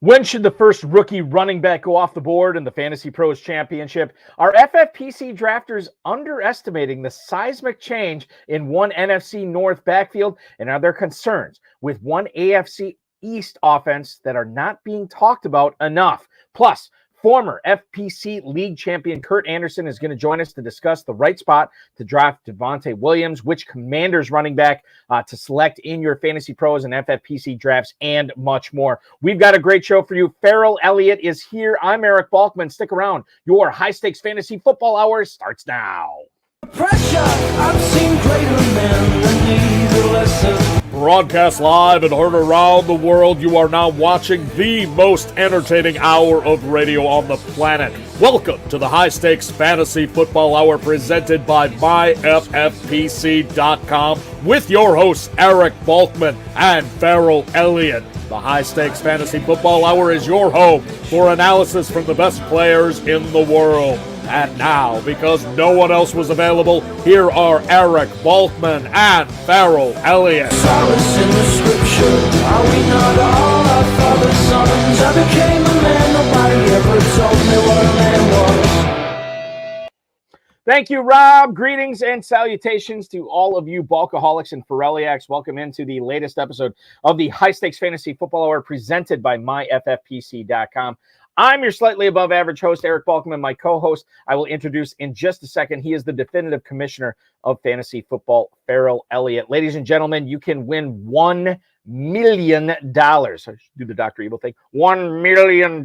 When should the first rookie running back go off the board in the Fantasy Pros Championship? Are FFPC drafters underestimating the seismic change in one NFC North backfield? And are there concerns with one AFC East offense that are not being talked about enough? Plus, former FPC League champion Kurt Anderson is going to join us to discuss the right spot to draft Devontae Williams, which Commanders running back to select in your Fantasy Pros and FFPC drafts, and much more. We've got a great show for you. Farrell Elliott is here. I'm Eric Balkman. Stick around. Your high-stakes fantasy football hour starts now. Pressure, I've seen greater men than need a lesson. Broadcast live and heard around the world, you are now watching the most entertaining hour of radio on the planet. Welcome to the High Stakes Fantasy Football Hour presented by MyFFPC.com with your hosts Eric Balkman and Farrell Elliott. The High Stakes Fantasy Football Hour is your home for analysis from the best players in the world. And now, because no one else was available, here are Eric Balkman and Farrell Elliott. Solace in the scripture, are we not all our father's sons? I became a man, nobody ever told me what a man was. Thank you, Rob. Greetings and salutations to all of you Balkaholics and Farelliacs. Welcome into the latest episode of the High Stakes Fantasy Football Hour presented by MyFFPC.com. I'm your slightly above average host, Eric Balkman. My co-host, I will introduce in just a second. He is the definitive commissioner of fantasy football, Farrell Elliott. Ladies and gentlemen, you can win $1 million. I should do the Dr. Evil thing. $1 million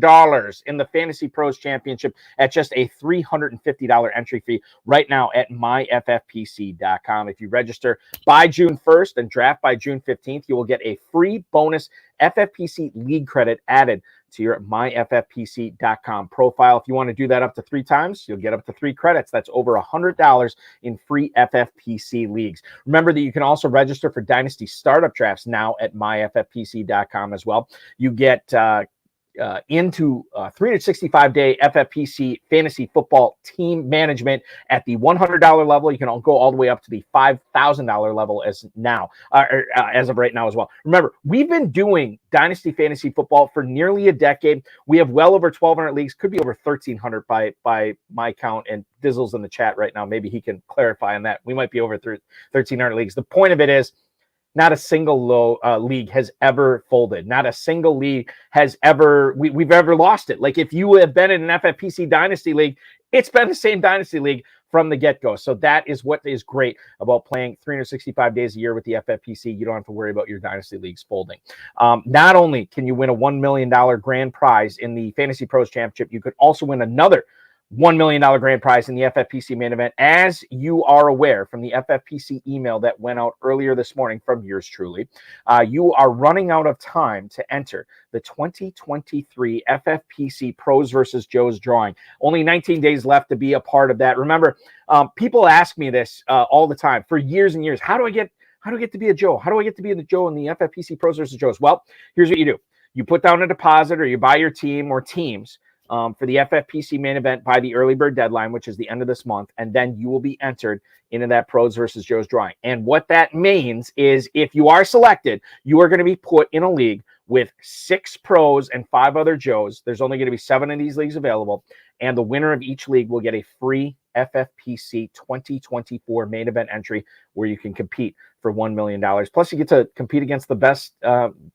in the Fantasy Pros Championship at just a $350 entry fee right now at myffpc.com. If you register by June 1st and draft by June 15th, you will get a free bonus FFPC league credit added to your myffpc.com profile. If you want to do that up to 3 times, you'll get up to 3 credits. That's over $100 in free FFPC leagues. Remember that you can also register for Dynasty Startup Drafts now at myffpc.com as well. You get into 365-day FFPC fantasy football team management at the $100 level. You can go all the way up to the $5,000 level as of right now as well. Remember, we've been doing Dynasty Fantasy Football for nearly a decade. We have well over 1,200 leagues, could be over 1,300 by my count, and Dizzle's in the chat right now. Maybe he can clarify on that. We might be over 1,300 leagues. The point of it is, not a single league has ever folded. Not a single league has ever, we've ever lost it. Like if you have been in an FFPC Dynasty League, it's been the same Dynasty League from the get-go. So that is what is great about playing 365 days a year with the FFPC. You don't have to worry about your Dynasty Leagues folding. Not only can you win a $1 million grand prize in the Fantasy Pros Championship, you could also win another $1 million grand prize in the FFPC main event. As you are aware from the FFPC email that went out earlier this morning from yours truly, you are running out of time to enter the 2023 FFPC Pros versus Joes drawing. Only 19 days left to be a part of that. Remember, people ask me this all the time for years and years. How do I get to be a Joe? How do I get to be the Joe in the FFPC Pros versus Joes? Well, here's what you do. You put down a deposit or you buy your team or teams for the FFPC main event by the early bird deadline, which is the end of this month, and then you will be entered into that Pros versus Joes drawing. And what that means is if you are selected, you are going to be put in a league with 6 pros and 5 other Joes. There's only going to be 7 of these leagues available, and the winner of each league will get a free FFPC 2024 main event entry where you can compete for $1 million. Plus, you get to compete against the best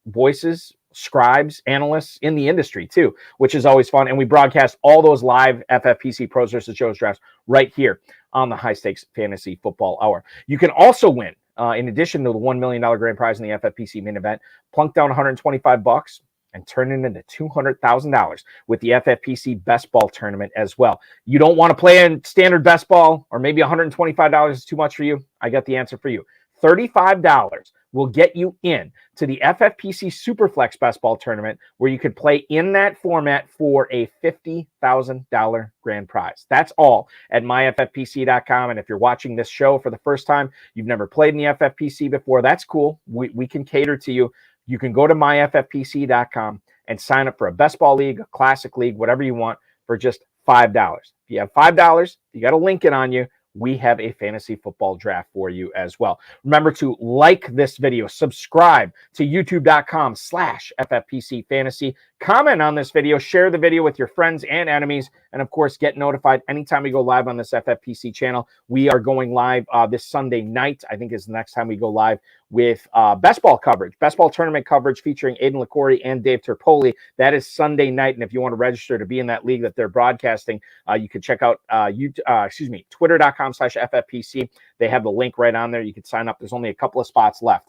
voices, scribes, analysts in the industry too, which is always fun. And we broadcast all those live FFPC Pros versus Joes drafts right here on the High Stakes Fantasy Football Hour. You can also win, in addition to the $1 million grand prize in the FFPC main event, plunk down $125 and turn it into $200,000 with the FFPC Best Ball Tournament as well. You don't want to play in standard best ball, or maybe $125 is too much for you? I got the answer for you. $35 will get you in to the FFPC Superflex Best Ball Tournament, where you could play in that format for a $50,000 grand prize. That's all at myffpc.com. And if you're watching this show for the first time, you've never played in the FFPC before, that's cool. We can cater to you. You can go to myffpc.com and sign up for a best ball league, a classic league, whatever you want, for just $5. If you have $5, you got a Lincoln on you, we have a fantasy football draft for you as well. Remember to like this video, subscribe to youtube.com/FFPC Fantasy, comment on this video, share the video with your friends and enemies, and of course, get notified anytime we go live on this FFPC channel. We are going live this Sunday night, I think is the next time we go live, with best ball coverage, best ball tournament coverage featuring Aiden LaCorey and Dave Terpoli. That is Sunday night, and if you want to register to be in that league that they're broadcasting, you can check out twitter.com/FFPC. They have the link right on there. You can sign up. There's only a couple of spots left.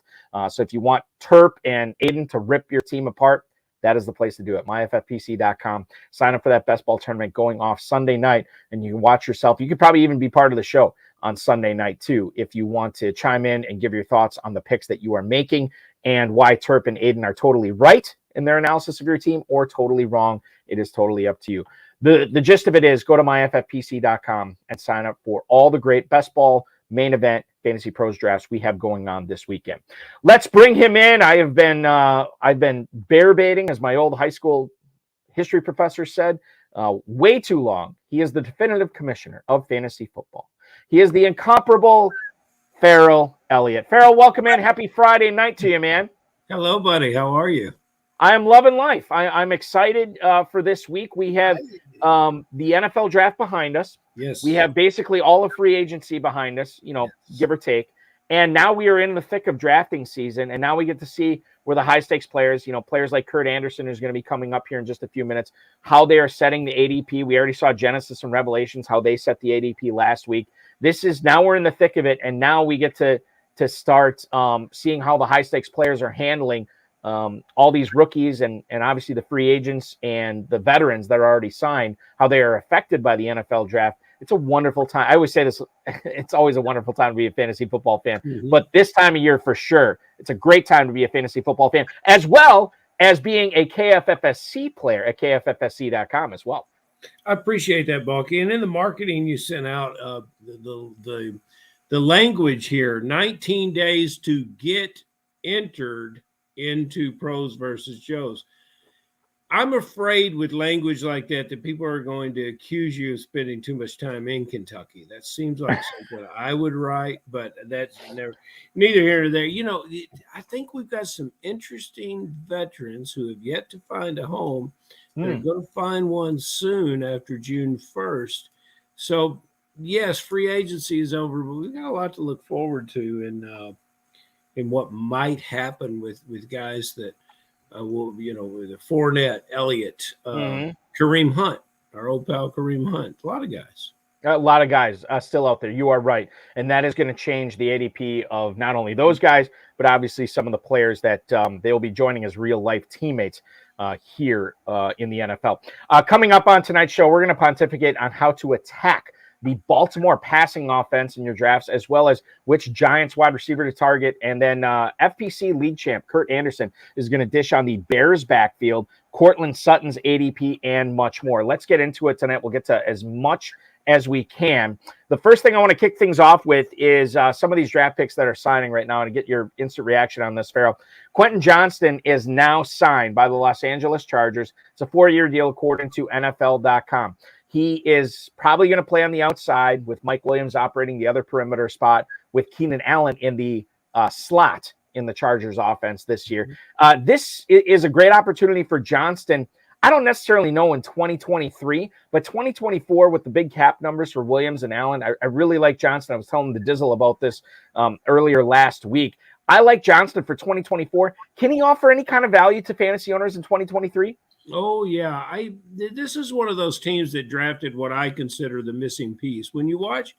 So if you want Terp and Aiden to rip your team apart, that is the place to do it. myffpc.com. Sign up for that best ball tournament going off Sunday night, and you can watch yourself. You could probably even be part of the show on Sunday night too, if you want to chime in and give your thoughts on the picks that you are making and why Terp and Aiden are totally right in their analysis of your team or totally wrong. It is totally up to you. The gist of it is go to myffpc.com and sign up for all the great best ball main event Fantasy Pros drafts we have going on this weekend. Let's bring him in. I've been bear baiting, as my old high school history professor said, way too long. He is the definitive commissioner of fantasy football. He is the incomparable Farrell Elliott. Farrell, welcome in. Happy Friday night to you, man. Hello, buddy. How are you? I am loving life. I'm excited for this week. We have the NFL draft behind us. Yes. We have basically all of free agency behind us, give or take. And now we are in the thick of drafting season, and now we get to see where the high-stakes players, players like Kurt Anderson, who's going to be coming up here in just a few minutes, how they are setting the ADP. We already saw Genesis and Revelations, how they set the ADP last week. Now we're in the thick of it, and now we get to start seeing how the high-stakes players are handling all these rookies and obviously the free agents and the veterans that are already signed, how they are affected by the NFL draft. It's a wonderful time. I always say this, it's always a wonderful time to be a fantasy football fan, but this time of year for sure, it's a great time to be a fantasy football fan, as well as being a KFFSC player at KFFSC.com as well. I appreciate that, Balky. And in the marketing you sent out, the language here, 19 days to get entered into Pros versus Joes. I'm afraid with language like that people are going to accuse you of spending too much time in Kentucky. That seems like something I would write, but that's neither here nor there. I think we've got some interesting veterans who have yet to find a home. They're going to find one soon after June 1st. So, yes, free agency is over, but we've got a lot to look forward to in what might happen with guys that with the Fournette, Elliott, Kareem Hunt, our old pal Kareem Hunt, a lot of guys. A lot of guys still out there. You are right. And that is going to change the ADP of not only those guys, but obviously some of the players that they will be joining as real-life teammates here in the NFL. Coming up on tonight's show, we're going to pontificate on how to attack the Baltimore passing offense in your drafts, as well as which Giants wide receiver to target. And then FPC league champ Kurt Anderson is going to dish on the Bears backfield, Cortland Sutton's ADP, and much more. Let's get into it tonight. We'll get to as much as we can. The first thing I want to kick things off with is some of these draft picks that are signing right now, and to get your instant reaction on this, Farrell. Quentin Johnston is now signed by the Los Angeles Chargers. It's a 4-year deal according to NFL.com. He is probably going to play on the outside with Mike Williams operating the other perimeter spot with Keenan Allen in the slot in the Chargers offense this year. This is a great opportunity for Johnston. I don't necessarily know in 2023, but 2024 with the big cap numbers for Williams and Allen, I really like Johnston. I was telling the Dizzle about this earlier last week. I like Johnston for 2024. Can he offer any kind of value to fantasy owners in 2023? Oh, yeah. This is one of those teams that drafted what I consider the missing piece. When you watch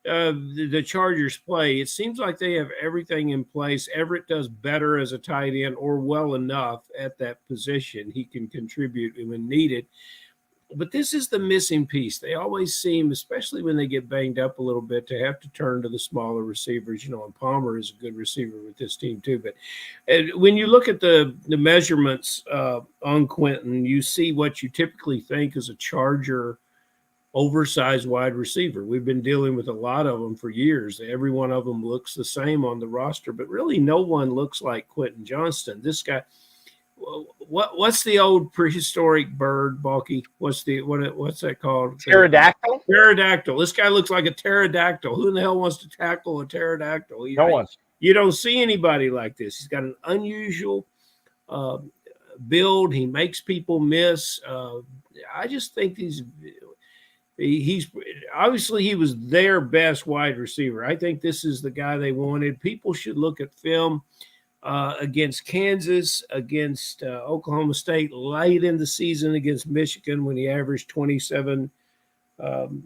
the Chargers play, it seems like they have everything in place. Everett does better as a tight end or well enough at that position. He can contribute when needed. But this is the missing piece. They always seem, especially when they get banged up a little bit, to have to turn to the smaller receivers. And Palmer is a good receiver with this team too. But when you look at the measurements on Quentin, you see what you typically think is a Charger oversized wide receiver. We've been dealing with a lot of them for years. Every one of them looks the same on the roster, but really no one looks like Quentin Johnston. This guy, what's the old prehistoric bird, Balky? What's that called? Pterodactyl? Pterodactyl. This guy looks like a pterodactyl. Who in the hell wants to tackle a pterodactyl? No one. You don't see anybody like this. He's got an unusual build. He makes people miss. I just think he's obviously he was their best wide receiver. I think this is the guy they wanted. People should look at film against Kansas, against Oklahoma State late in the season, against Michigan when he averaged 27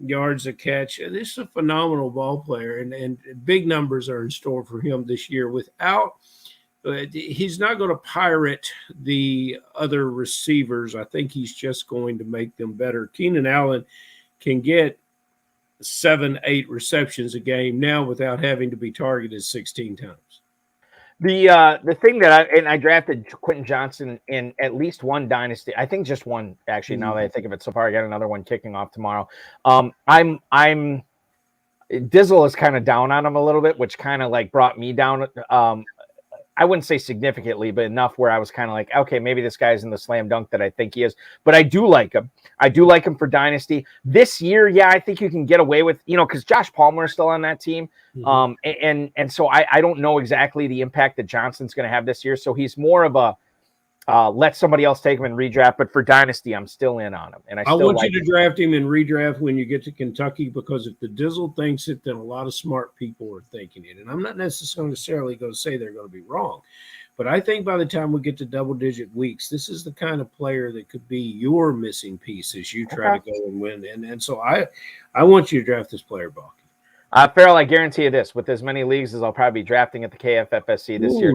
yards a catch. This is a phenomenal ball player, and big numbers are in store for him this year. Without he's not going to pirate the other receivers. I think he's just going to make them better. Keenan Allen can get 7-8 receptions a game now without having to be targeted 16 times. The thing that I drafted Quentin Johnson in at least one dynasty. I think just one, actually. Now that I think of it, so far I got another one kicking off tomorrow. I'm Dizzle is kind of down on him a little bit, which kind of like brought me down. I wouldn't say significantly, but enough where I was kind of like, okay, maybe this guy's in the slam dunk that I think he is. But I do like him. I do like him for dynasty this year. Yeah, I think you can get away with, because Josh Palmer is still on that team. Mm-hmm. And so I don't know exactly the impact that Johnson's going to have this year. So he's more of a let somebody else take him in redraft. But for dynasty, I'm still in on him. And I want you to draft him in redraft when you get to Kentucky, because if the Dizzle thinks it, then a lot of smart people are thinking it. And I'm not necessarily going to say they're going to be wrong. But I think by the time we get to double-digit weeks, this is the kind of player that could be your missing piece as you try to go and win. And so I want you to draft this player, Balky. Farrell, I guarantee you this: with as many leagues as I'll probably be drafting at the KFFSC this year,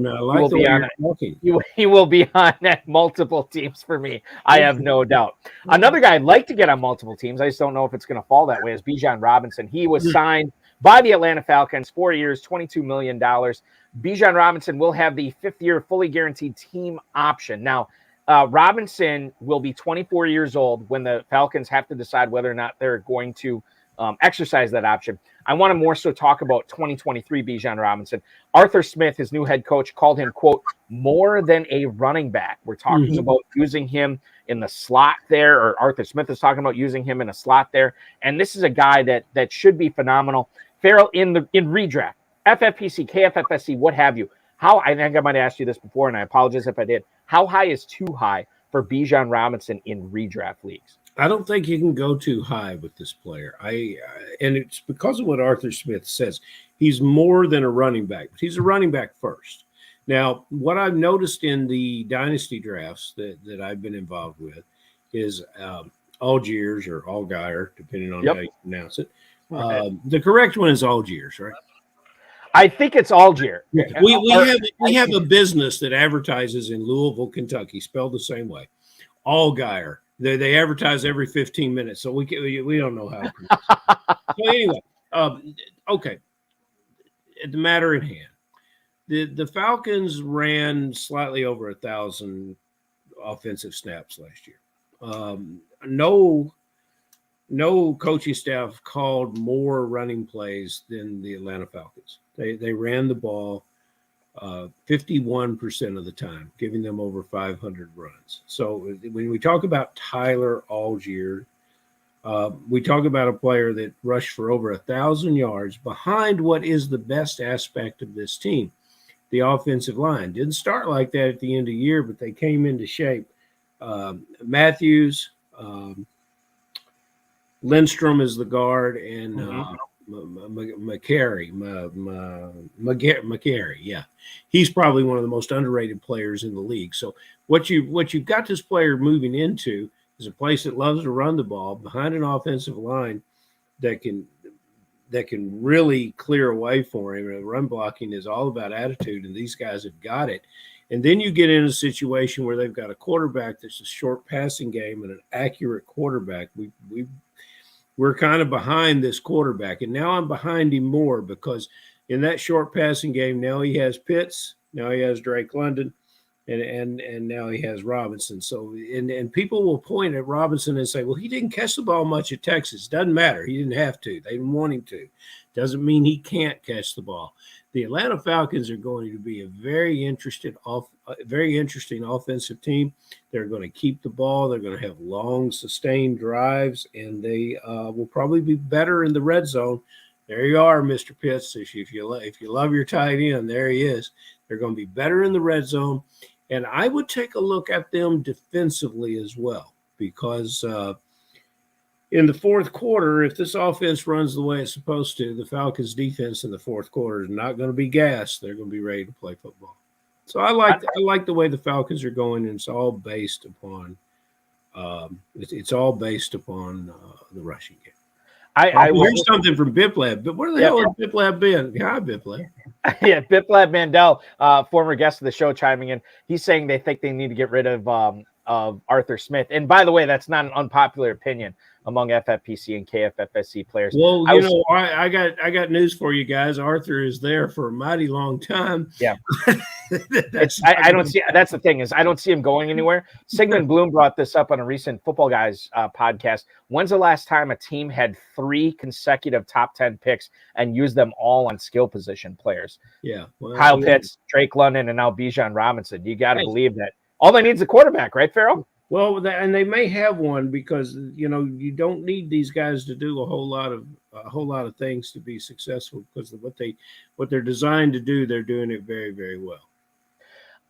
he will be on multiple teams for me. I have no doubt. Another guy I'd like to get on multiple teams, I just don't know if it's going to fall that way, is Bijan Robinson. He was signed by the Atlanta Falcons, 4 years, $22 million. Bijan Robinson will have the 5th-year fully guaranteed team option. Now, Robinson will be 24 years old when the Falcons have to decide whether or not they're going to exercise that option. I want to more so talk about 2023 Bijan Robinson. Arthur Smith, his new head coach, called him, quote, more than a running back. We're talking about using him in the slot there, or Arthur Smith is talking about using him in a slot there. And this is a guy that should be phenomenal. Farrell, in redraft, FFPC, KFFSC, what have you. I think I might have asked you this before, and I apologize if I did. How high is too high for Bijan Robinson in redraft leagues? I don't think you can go too high with this player. And it's because of what Arthur Smith says. He's more than a running back, but he's a running back first. Now, what I've noticed in the dynasty drafts that I've been involved with is Algiers or Allgaier, depending on how you pronounce it. The correct one is Algiers, right? I think it's Algier. We have a business that advertises in Louisville, Kentucky, spelled the same way. Allgaier. They advertise every 15 minutes, so we don't know how to pronounce it. So anyway, okay. The matter at hand. The Falcons ran slightly over 1,000 offensive snaps last year. No coaching staff called more running plays than the Atlanta Falcons. They ran the ball 51% of the time, giving them over 500 runs. So when we talk about Tyler Algier, we talk about a player that rushed for over 1,000 yards behind what is the best aspect of this team, the offensive line. Didn't start like that at the end of the year, but they came into shape. Matthews, Lindstrom is the guard, and McCary, yeah, he's probably one of the most underrated players in the league. So what you've got this player moving into is a place that loves to run the ball behind an offensive line that can really clear away for him. And run blocking is all about attitude, and these guys have got it. And then you get in a situation where they've got a quarterback that's a short passing game and an accurate quarterback. We're kind of behind this quarterback, and now I'm behind him more because in that short passing game, now he has Pitts, now he has Drake London, and now he has Robinson. So, and people will point at Robinson and say, well, he didn't catch the ball much at Texas. Doesn't matter. He didn't have to. They didn't want him to. Doesn't mean he can't catch the ball. the Atlanta Falcons are going to be a very interesting offensive team. They're going to keep the ball. They're going to have long, sustained drives, and they will probably be better in the red zone. There you are, Mr. Pitts. If you love your tight end, there he is. They're going to be better in the red zone, and I would take a look at them defensively as well, because in the fourth quarter, if this offense runs the way it's supposed to, the Falcons' defense in the fourth quarter is not going to be gassed. They're going to be ready to play football. So I like the way the Falcons are going, and it's all based upon the rushing game. I heard something from Biplab, but where the hell has Biplab been? Hi, Biplab. Yeah, Biplab Mandel, former guest of the show, chiming in. He's saying they think they need to get rid of Arthur Smith. And by the way, that's not an unpopular opinion among FFPC and KFFSC players. Well, I got news for you guys. Arthur is there for a mighty long time. Yeah. I don't see. That's the thing, is I don't see him going anywhere. Sigmund Bloom brought this up on a recent Football Guys podcast. When's the last time a team had 3 consecutive top 10 picks and used them all on skill position players? Yeah, well, Kyle Pitts, Drake London, and now Bijan Robinson. You got to believe that all they need is a quarterback, right, Farrell? Well, and they may have one, because you don't need these guys to do a whole lot of things to be successful, because of what they're designed to do, they're doing it very, very well.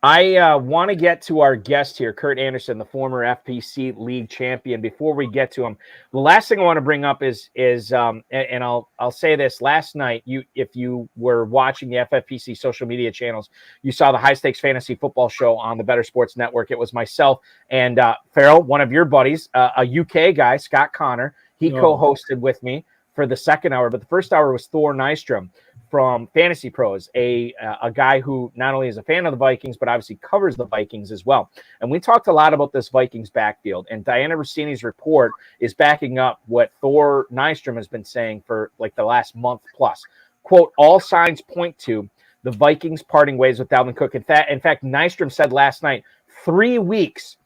I want to get to our guest here, Kurt Anderson, the former FPC league champion. Before we get to him, the last thing I want to bring up is and I'll say this: last night, if you were watching the FFPC social media channels, you saw the High Stakes Fantasy Football Show on the Better Sports Network. It was myself and Farrell, one of your buddies, a UK guy, Scott Connor. He co-hosted with me for the second hour, but the first hour was Thor Nystrom from Fantasy Pros, a guy who not only is a fan of the Vikings, but obviously covers the Vikings as well. And we talked a lot about this Vikings backfield, and Diana Rossini's report is backing up what Thor Nystrom has been saying for like the last month plus. Quote, all signs point to the Vikings parting ways with Dalvin Cook. In fact, Nystrom said last night, 3 weeks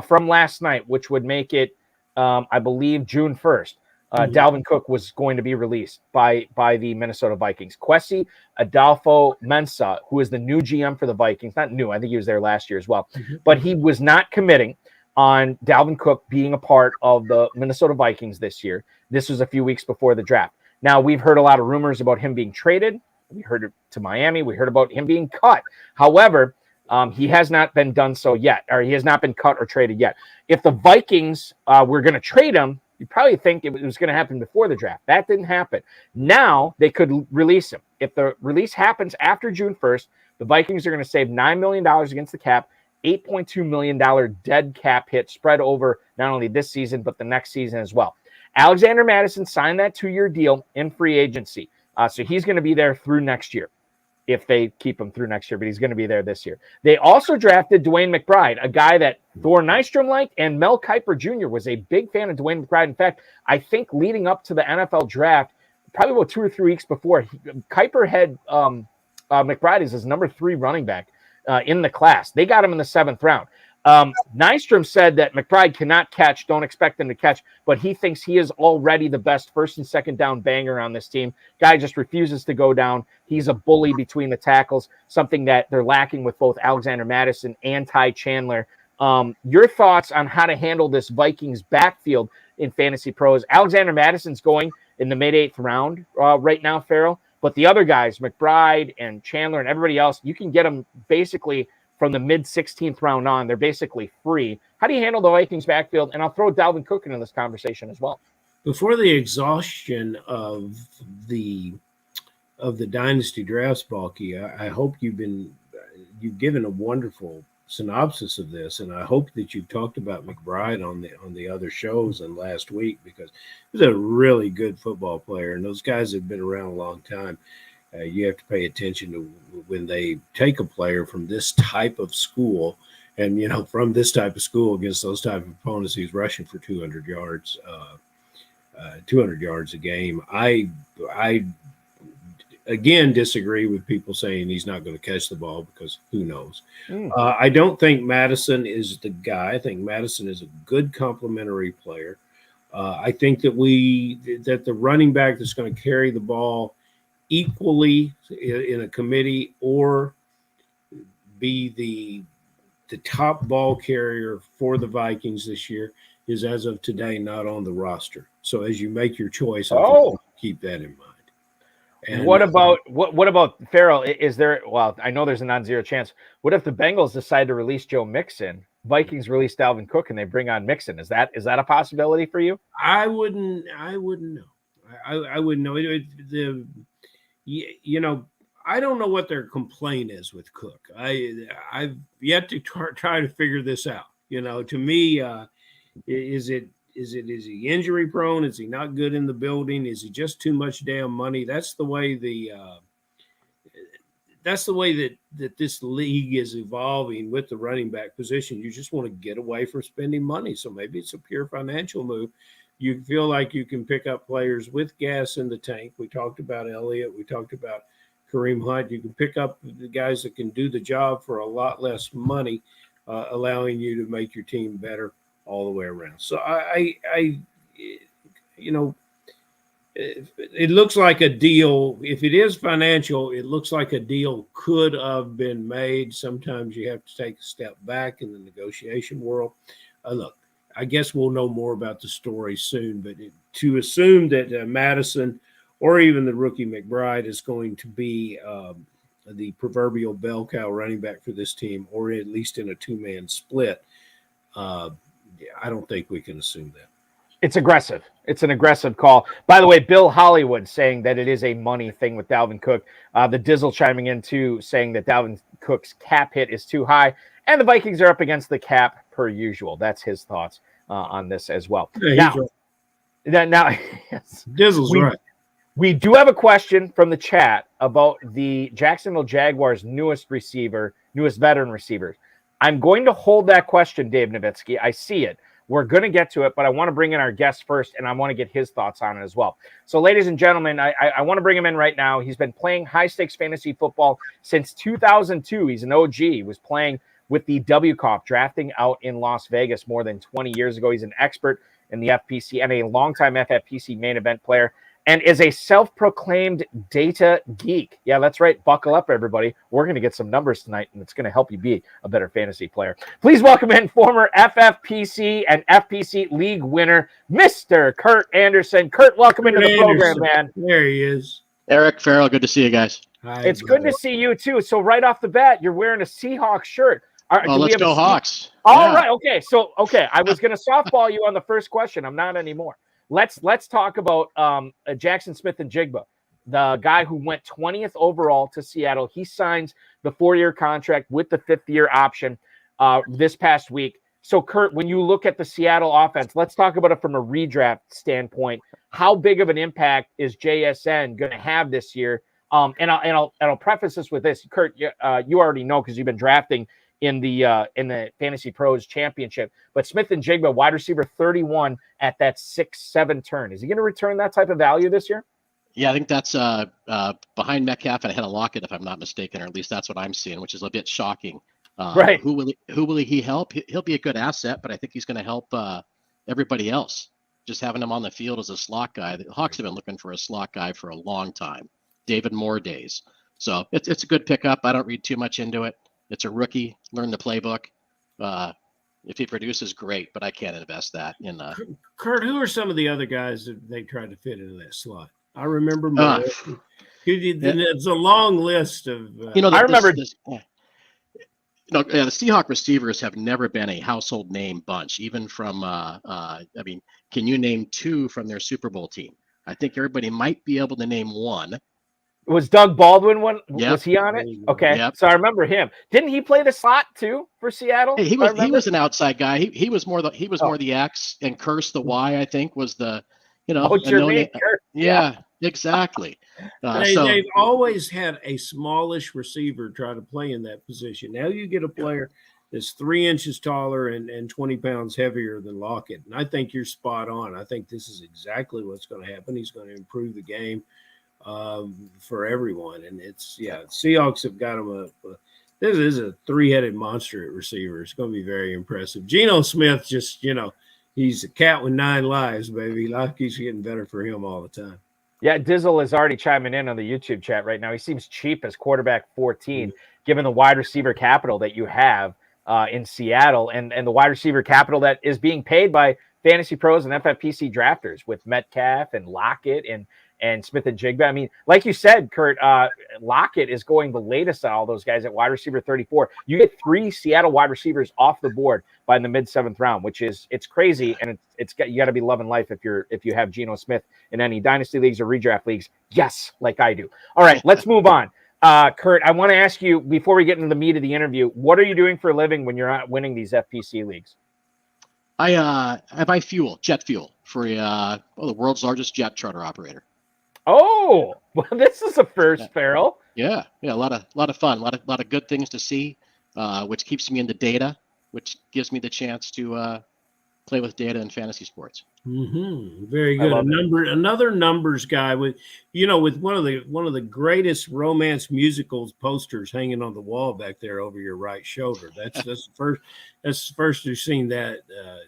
from last night, which would make it, I believe, June 1st. Dalvin Cook was going to be released by the Minnesota Vikings. Kwesi Adolfo-Mensah, who is the new GM for the Vikings, not new, I think he was there last year as well, but he was not committing on Dalvin Cook being a part of the Minnesota Vikings this year. This was a few weeks before the draft. Now, we've heard a lot of rumors about him being traded. We heard it to Miami. We heard about him being cut. However, he has not been done so yet, or he has not been cut or traded yet. If the Vikings were going to trade him, you probably think it was going to happen before the draft. That didn't happen. Now they could release him. If the release happens after June 1st, the Vikings are going to save $9 million against the cap, $8.2 million dead cap hit spread over not only this season, but the next season as well. Alexander Mattison signed that 2-year deal in free agency. So he's going to be there through next year, if they keep him through next year, but he's going to be there this year. They also drafted Dwayne McBride, a guy that Thor Nystrom liked, and Mel Kiper Jr. was a big fan of Dwayne McBride. In fact, I think leading up to the NFL draft, probably about 2 or 3 weeks before, Kiper had McBride as his number 3 running back in the class. They got him in the 7th round. Nystrom said that McBride cannot catch, don't expect him to catch, but he thinks he is already the best first and second down banger on this team. Guy just refuses to go down. He's a bully between the tackles, something that they're lacking with both Alexander Mattison and Ty Chandler. Your thoughts on how to handle this Vikings backfield in Fantasy Pros? Alexander Madison's going in the mid-8th round right now, Farrell, but the other guys, McBride and Chandler and everybody else, you can get them basically from the mid-16th round on. They're basically free. How do you handle the Vikings backfield? And I'll throw Dalvin Cook into this conversation as well. Before the exhaustion of the dynasty drafts, Balky, I hope you've given a wonderful synopsis of this, and I hope that you've talked about McBride on the other shows and last week, because he's a really good football player, and those guys have been around a long time. You have to pay attention to when they take a player from this type of school, and from this type of school against those type of opponents, he's rushing for 200 yards, 200 yards a game. I again disagree with people saying he's not going to catch the ball, because who knows? I don't think Madison is the guy. I think Madison is a good complementary player. I think that the running back that's going to carry the ball equally in a committee or be the top ball carrier for the Vikings this year is, as of today, not on the roster. So as you make your choice, I think keep that in mind. And what about Farrell? Is there? Well, I know there's a non-zero chance. What if the Bengals decide to release Joe Mixon? Vikings release Dalvin Cook and they bring on Mixon. Is that a possibility for you? I wouldn't know. I wouldn't know. I don't know what their complaint is with Cook. I've yet to try to figure this out. To me, is he injury prone? Is he not good in the building? Is he just too much damn money? That's the way that this league is evolving with the running back position. You just want to get away from spending money. So maybe it's a pure financial move. You feel like you can pick up players with gas in the tank. We talked about Elliott. We talked about Kareem Hunt. You can pick up the guys that can do the job for a lot less money, allowing you to make your team better all the way around. So it looks like a deal. If it is financial, it looks like a deal could have been made. Sometimes you have to take a step back in the negotiation world. Look, I guess we'll know more about the story soon, but to assume that Madison or even the rookie McBride is going to be the proverbial bell cow running back for this team, or at least in a two-man split, I don't think we can assume that. It's aggressive. It's an aggressive call. By the way, Bill Hollywood saying that it is a money thing with Dalvin Cook. The Dizzle chiming in too, saying that Dalvin Cook's cap hit is too high, and the Vikings are up against the cap per usual. That's his thoughts on this as well. Yeah, now, yes, Dizzle's right. We do have a question from the chat about the Jacksonville Jaguars' newest veteran receiver. I'm going to hold that question, Dave Nowitzki. I see it. We're going to get to it, but I want to bring in our guest first, and I want to get his thoughts on it as well. So, ladies and gentlemen, I want to bring him in right now. He's been playing high-stakes fantasy football since 2002. He's an OG. He was playing with the WCOP, drafting out in Las Vegas more than 20 years ago. He's an expert in the FPC and a longtime FFPC main event player, and is a self-proclaimed data geek. Yeah, that's right. Buckle up, everybody. We're going to get some numbers tonight, and it's going to help you be a better fantasy player. Please welcome in former FFPC and FPC league winner, Mr. Kurt Anderson. Kurt, welcome into the program, man. There he is. Eric, Farrell, good to see you guys. Hi, it's good to see you, too. So right off the bat, you're wearing a Seahawks shirt. Let's go Hawks. All right. Okay. So, I was going to softball you on the first question. I'm not anymore. Let's talk about Jackson Smith-Njigba, the guy who went 20th overall to Seattle. He signs the 4-year contract with the 5th-year option this past week. So, Kurt, when you look at the Seattle offense, let's talk about it from a redraft standpoint. How big of an impact is JSN going to have this year? And I'll preface this with this, Kurt. You already know because you've been drafting in the Fantasy Pros Championship. But Smith-Njigba, wide receiver 31 at that 6'7" turn. Is he going to return that type of value this year? Yeah, I think that's behind Metcalf and ahead of Lockett, if I'm not mistaken, or at least that's what I'm seeing, which is a bit shocking. Right. Who will he help? He'll be a good asset, but I think he's going to help everybody else. Just having him on the field as a slot guy. The Hawks have been looking for a slot guy for a long time. David Moore days. So it's a good pickup. I don't read too much into it. It's a rookie. Learn the playbook. If he produces, great, but I can't invest that in. Kurt, who are some of the other guys that they tried to fit into that slot? I remember more. It's a long list of. I remember. The Seahawks receivers have never been a household name bunch, even from. Can you name 2 from their Super Bowl team? I think everybody might be able to name 1. Was Doug Baldwin one? Yep. Was he on it? Okay, yep. So I remember him. Didn't he play the slot too for Seattle? Hey, he was an outside guy. He was more the X, and Curse the Y. I think was the Yeah, exactly. They've always had a smallish receiver try to play in that position. Now you get a player that's 3 inches taller and 20 pounds heavier than Lockett, and I think you're spot on. I think this is exactly what's going to happen. He's going to improve the game for everyone, and Seahawks have got him this is a 3-headed monster at receiver. It's going to be very impressive. Geno Smith just he's a cat with 9 lives, baby. Life keeps getting better for him all the time. Yeah, Dizzle is already chiming in on the YouTube chat right now. He seems cheap as quarterback 14, given the wide receiver capital that you have in Seattle and the wide receiver capital that is being paid by Fantasy Pros and FFPC drafters with Metcalf and Lockett and Smith and Jigba. I mean, like you said, Kurt, Lockett is going the latest on all those guys at wide receiver 34. You get 3 Seattle wide receivers off the board by the mid-7th round, which is it's crazy, and you got to be loving life if you have Geno Smith in any dynasty leagues or redraft leagues. Yes, like I do. All right, let's move on. Kurt, I want to ask you before we get into the meat of the interview, what are you doing for a living when you're not winning these FPC leagues? I buy jet fuel for the world's largest jet charter operator. Oh, well, this is a first, Farrell. Yeah, a lot of fun, a lot of good things to see, which keeps me in the data, which gives me the chance to play with data in fantasy sports. Very good. Another numbers guy with one of the greatest romance musicals posters hanging on the wall back there over your right shoulder. That's the first you've seen that.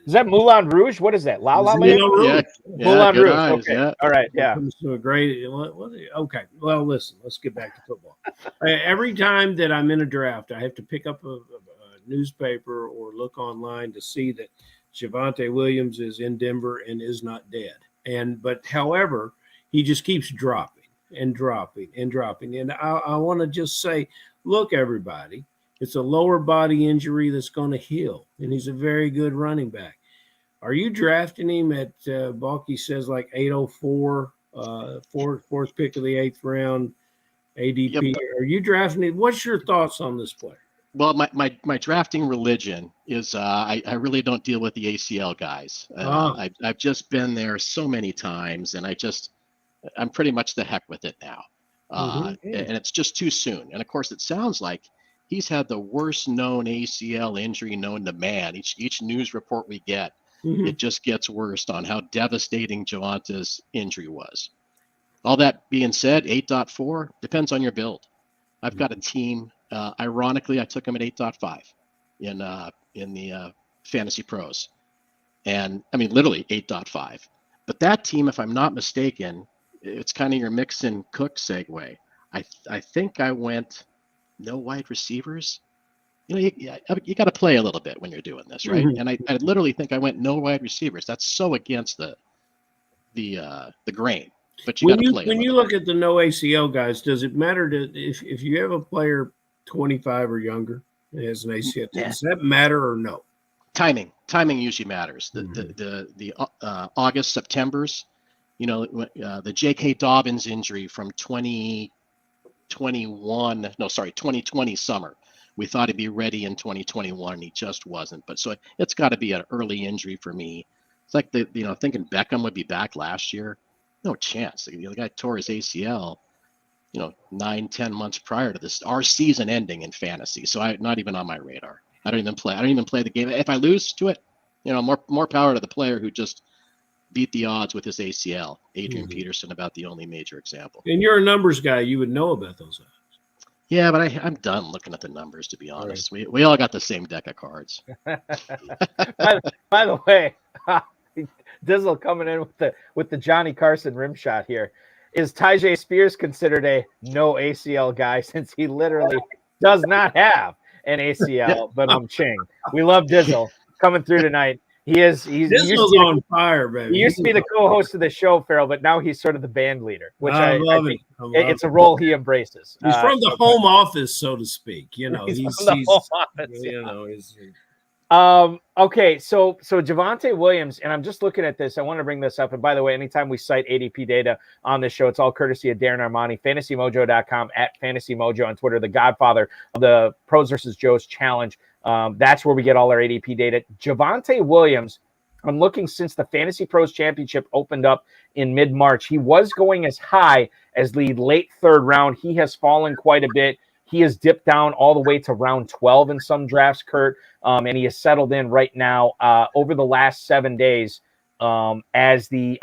Is that Moulin Rouge? What is that? La La Land? Yeah, Moulin Rouge. Eyes, okay. Yeah. All right. Yeah. To a great. Okay. Well, listen. Let's get back to football. Every time that I'm in a draft, I have to pick up a newspaper or look online to see that Javonte Williams is in Denver and is not dead. But however, he just keeps dropping and dropping and dropping. And I want to just say, look, everybody, it's a lower body injury that's going to heal. And he's a very good running back. Are you drafting him at, Balky says, like 804, fourth pick of the 8th round, ADP? Yep. Are you drafting him? What's your thoughts on this player? Well, my drafting religion is I really don't deal with the ACL guys. I've just been there so many times, and I'm pretty much the heck with it now. And it's just too soon. And of course, it sounds like he's had the worst known ACL injury known to man. Each news report we get, it just gets worse on how devastating Javonte's injury was. All that being said, 8.4 depends on your build. I've got a team. Ironically, I took him at 8.5 in the Fantasy Pros, and I mean literally 8.5. But that team, if I'm not mistaken, it's kind of your Mixon Cook segue. I think I went no wide receivers. You got to play a little bit when you're doing this, right? And I literally think I went no wide receivers. That's so against the grain. But you got to play. When you look at the no ACL guys, does it matter if you have a player 25 or younger that has an ACL? Does that matter or no? Timing usually matters. The August, Septembers, the J.K. Dobbins injury from 2020 summer. We thought he'd be ready in 2021, and he just wasn't. But so it's got to be an early injury for me. It's like thinking Beckham would be back last year. No chance. The guy tore his ACL, 9-10 months prior to this, our season ending in fantasy. So I'm not even on my radar. I don't even play the game. If I lose to it, more power to the player who just beat the odds with his ACL. Adrian Peterson, about the only major example. And you're a numbers guy. You would know about those odds. Yeah, but I'm done looking at the numbers, to be honest. Right. We all got the same deck of cards. By the way, Dizzle coming in with the Johnny Carson rim shot here. Is Tyjae Spears considered a no ACL guy since he literally does not have an ACL? But Ching. We love Dizzle coming through tonight. He's on fire, baby. He used to be the co-host of the show, Farrell, but now he's sort of the band leader, which I love it. It's a role he embraces. He's from the home office, so to speak. He's from the home office. Okay, so Javonte Williams, and I'm just looking at this. I want to bring this up. And by the way, anytime we cite ADP data on this show, it's all courtesy of Darren Armani, fantasymojo.com, at fantasymojo on Twitter, the godfather of the Pros versus Joes challenge. That's where we get all our ADP data. Javonte Williams, I'm looking since the Fantasy Pros Championship opened up in mid-March. He was going as high as the late 3rd round. He has fallen quite a bit. He has dipped down all the way to round 12 in some drafts, Kurt, and he has settled in right now over the last 7 days on average, the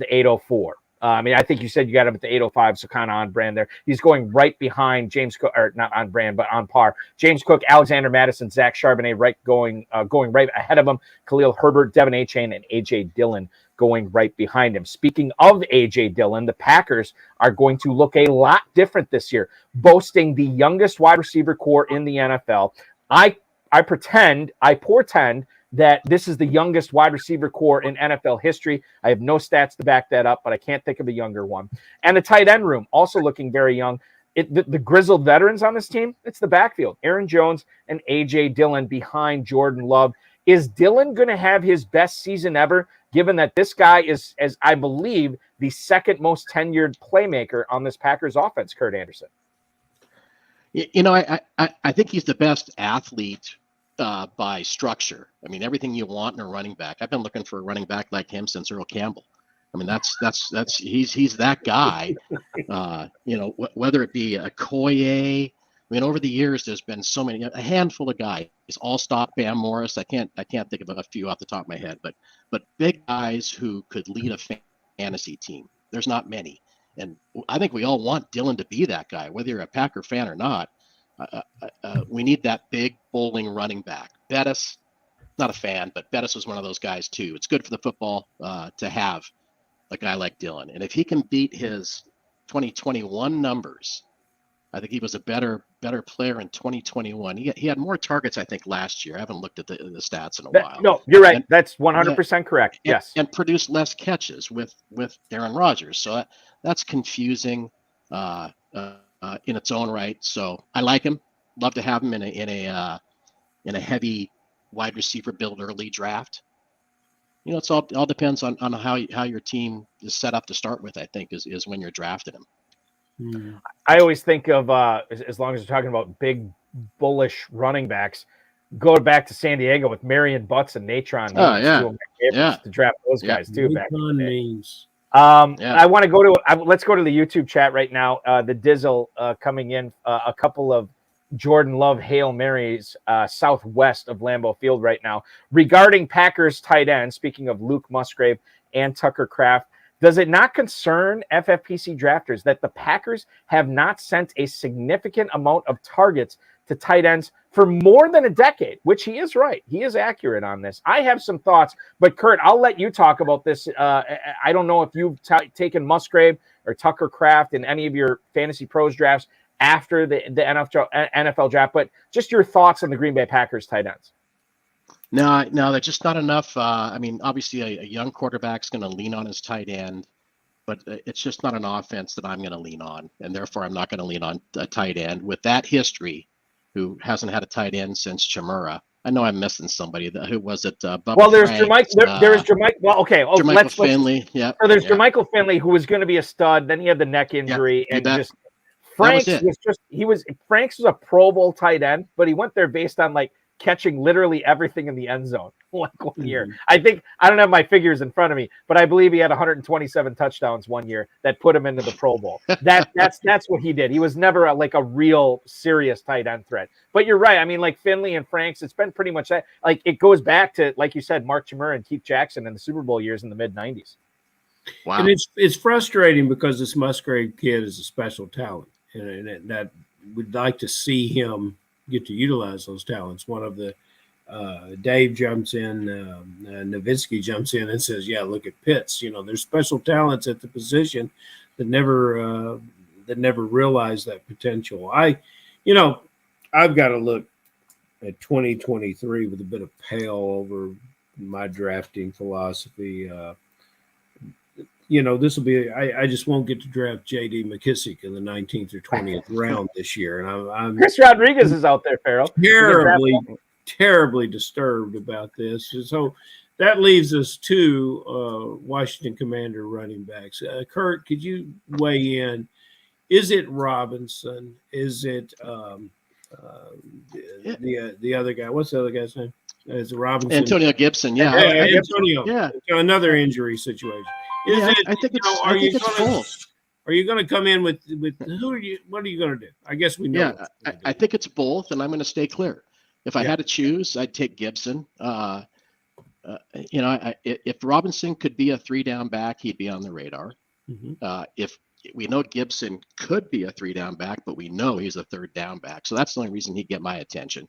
804. I think you said you got him at the 805, so kind of on brand there. He's going right behind James Cook, or not on brand, but on par. James Cook, Alexander Madison, Zach Charbonnet, going right ahead of him. Khalil Herbert, Devin Achane, and A.J. Dillon going right behind him. Speaking of A.J. Dillon, the Packers are going to look a lot different this year, boasting the youngest wide receiver core in the NFL. I portend that this is the youngest wide receiver core in NFL history. I have no stats to back that up, but I can't think of a younger one. And the tight end room also looking very young. The grizzled veterans on this team, it's the backfield. Aaron Jones and A.J. Dillon behind Jordan Love. Is Dillon going to have his best season ever, given that this guy is, as I believe, the second most tenured playmaker on this Packers offense, Kurt Anderson? I think he's the best athlete by structure. I mean, everything you want in a running back. I've been looking for a running back like him since Earl Campbell. I mean, he's that guy. Whether it be a Koye. I mean, over the years, there's been a handful of guys. All-stop Bam Morris. I can't think of a few off the top of my head, but big guys who could lead a fantasy team. There's not many. And I think we all want Dillon to be that guy, whether you're a Packer fan or not. We need that big bowling running back. Bettis, not a fan, but Bettis was one of those guys too. It's good for the football to have a guy like Dillon. And if he can beat his 2021 numbers, I think he was a better player in 2021. He had more targets, I think, last year. I haven't looked at the stats in a while. No, you're right. That's 100% correct. Yes. And produced less catches with Aaron Rodgers. So that's confusing in its own right. So I like him. Love to have him in a heavy wide receiver build early draft. It's all depends on how your team is set up to start with, I think, is when you're drafting him. I always think of, as long as we're talking about big, bullish running backs, go back to San Diego with Marion Butts and Natron. Oh, yeah. To draft those guys, too. Back in the day. Means. I want to go to let's go to the YouTube chat right now. The Dizzle coming in, a couple of Jordan Love Hail Marys southwest of Lambeau Field right now regarding Packers tight end. Speaking of Luke Musgrave and Tucker Kraft, does it not concern FFPC drafters that the Packers have not sent a significant amount of targets to tight ends for more than a decade? Which he is right. He is accurate on this. I have some thoughts, but Kurt, I'll let you talk about this. I don't know if you've taken Musgrave or Tucker Kraft in any of your Fantasy Pros drafts after the NFL draft, but just your thoughts on the Green Bay Packers tight ends. No, that's just not enough. I mean, obviously a young quarterback's going to lean on his tight end, but it's just not an offense that I'm going to lean on, and therefore I'm not going to lean on a tight end with that history who hasn't had a tight end since Chimera. I know I'm missing somebody. Who was it? Well, there's Jermichael. There is Jermichael. Well, okay. Oh, Jermichael Finley. Yeah. So there's Jermichael Finley, who was going to be a stud. Then he had the neck injury, and just Franks Franks was a Pro Bowl tight end, but he went there based on like catching literally everything in the end zone like one year. I don't have my figures in front of me, but I believe he had 127 touchdowns one year that put him into the Pro Bowl. That's what he did. He was never a real serious tight end threat. But you're right. I mean, like Finley and Franks, it's been pretty much that. Like it goes back to, like you said, Mark Chimera and Keith Jackson in the Super Bowl years in the mid '90s. Wow. And it's frustrating because this Musgrave kid is a special talent, and that we'd like to see him get to utilize those talents. One of the Dave jumps in, Nowitzki jumps in and says, "Yeah, look at Pitts. There's special talents at the position that never realize that potential." I've got to look at 2023 with a bit of pale over my drafting philosophy. This will be. I just won't get to draft J.D. McKissick in the 19th or 20th round this year, and I'm Chris Rodriguez is out there, Farrell. Terribly disturbed about this. So that leaves us two Washington Commander running backs. Kurt, could you weigh in? Is it Robinson? Is it the other guy? What's the other guy's name? Is it Robinson? Antonio Gibson. Yeah. Antonio. Yeah. Another injury situation. I think it's both. Are you going to come in with who are you? What are you going to do? I guess we know. Yeah, I think it's both, and I'm going to stay clear. If I had to choose, I'd take Gibson. If Robinson could be a 3-down back, he'd be on the radar. Mm-hmm. If we know Gibson could be a 3-down back, but we know he's a 3rd down back, so that's the only reason he'd get my attention.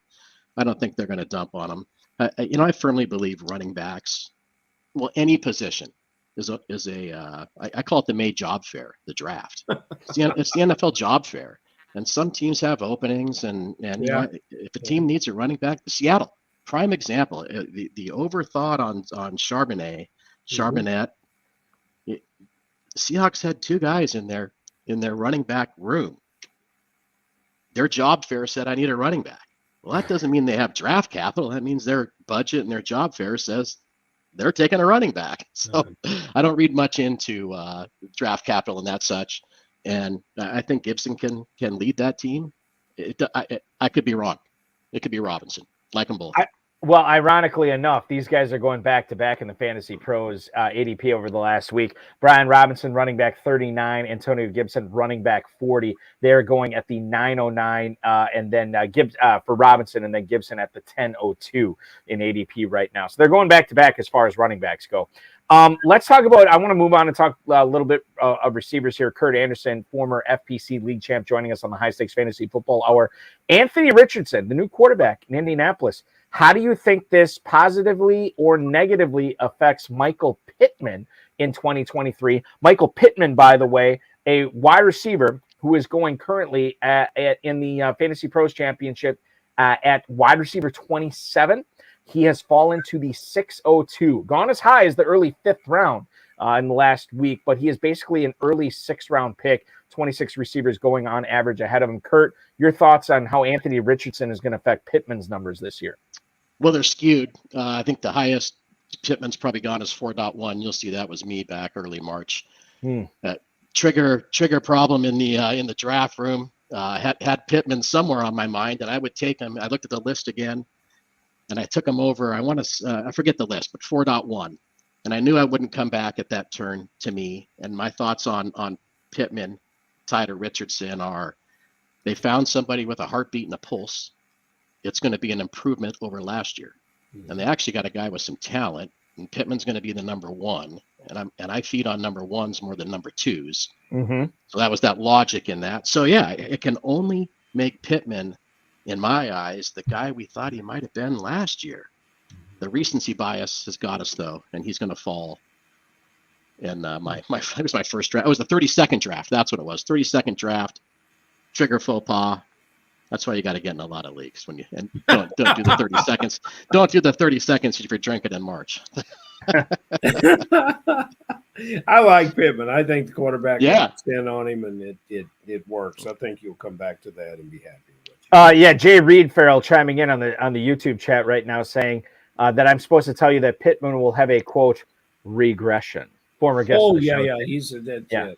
I don't think they're going to dump on him. I firmly believe running backs, well, any position, I call it the May job fair, the draft. It's the NFL job fair, and some teams have openings, and you know, if a team needs a running back, Seattle, prime example, the overthought on Charbonnet. The Seahawks had two guys in their running back room. Their job fair said, I need a running back. Well, that doesn't mean they have draft capital. That means their budget and their job fair says they're taking a running back. So I don't read much into draft capital and that such. And I think Gibson can lead that team. I could be wrong. It could be Robinson. Like them both. Well, ironically enough, these guys are going back-to-back in the Fantasy Pros ADP over the last week. Brian Robinson, running back 39. Antonio Gibson, running back 40. They're going at the 909, and then for Robinson, and then Gibson at the 1002 in ADP right now. So they're going back-to-back as far as running backs go. Let's talk about, I want to move on and talk a little bit of receivers here. Kurt Anderson, former FPC league champ, joining us on the High Stakes Fantasy Football Hour. Anthony Richardson, the new quarterback in Indianapolis. How do you think this positively or negatively affects Michael Pittman in 2023? Michael Pittman, by the way, a wide receiver who is going currently in the Fantasy Pros Championship at wide receiver 27. He has fallen to the 602, gone as high as the early 5th round in the last week, but he is basically an early 6th round pick, 26 receivers going on average ahead of him. Kurt, your thoughts on how Anthony Richardson is going to affect Pittman's numbers this year? Well, they're skewed. I think the highest Pittman's probably gone is 4.1. You'll see that was me back early March. Trigger problem in the draft room. Had Pittman somewhere on my mind, and I would take him. I looked at the list again, and I took him over. I forget the list, but 4.1. And I knew I wouldn't come back at that turn to me. And my thoughts on Pittman, tied to Richardson, are they found somebody with a heartbeat and a pulse. It's going to be an improvement over last year. And they actually got a guy with some talent, and Pittman's going to be the number one. And I feed on number ones more than number twos. So that was that logic in that. So yeah, it can only make Pittman, in my eyes, the guy we thought he might have been last year. The recency bias has got us though, and he's going to fall. And it was my first draft. It was the 32nd draft. That's what it was. 32nd draft. Trigger faux pas. That's why you got to get in a lot of leagues and don't do the 30 seconds. Don't do the 30 seconds if you're drinking in March. I like Pittman. I think the quarterback can stand on him, and it works. I think you'll come back to that and be happy with it. Jay Reed Farrell chiming in on the YouTube chat right now, saying that I'm supposed to tell you that Pittman will have a quote regression. Former guest. Oh yeah. He's that.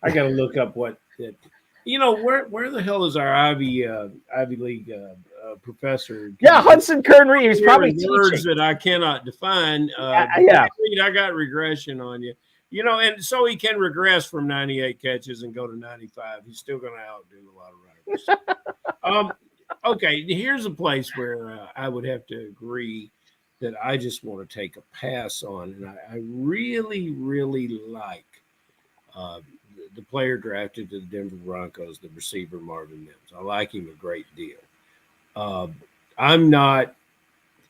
I got to look up what that. You know, where the hell is our Ivy League professor? Yeah, Hudson Kern Reed. He's probably words teaching. that I cannot define. I got regression on you. You know, and so he can regress from 98 catches and go to 95. He's still going to outdo a lot of runners. Okay, here's a place where I would have to agree that I just want to take a pass on, and I really, really like the player drafted to the Denver Broncos, the receiver Marvin Mims. I like him a great deal. I'm not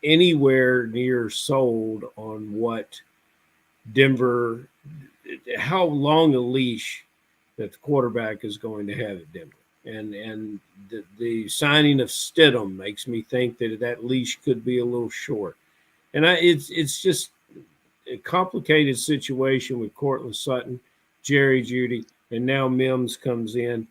anywhere near sold on what Denver, how long a leash that the quarterback is going to have at Denver. And the signing of Stidham makes me think that leash could be a little short. And it's just a complicated situation with Cortland Sutton, Jerry Jeudy, and now Mims comes in.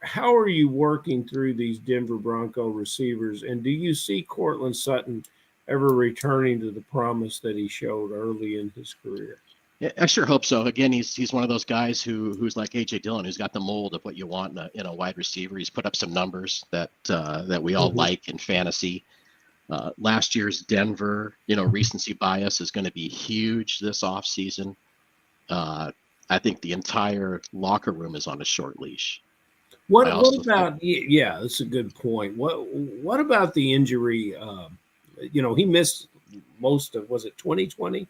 How are you working through these Denver Bronco receivers? And do you see Cortland Sutton ever returning to the promise that he showed early in his career? Yeah, I sure hope so. Again, he's one of those guys who's like A.J. Dillon, who's got the mold of what you want in a wide receiver. He's put up some numbers that we all like in fantasy. Last year's Denver, recency bias is going to be huge this offseason. I think the entire locker room is on a short leash. What about? Yeah, that's a good point. What about the injury? He missed most of, was it 2020?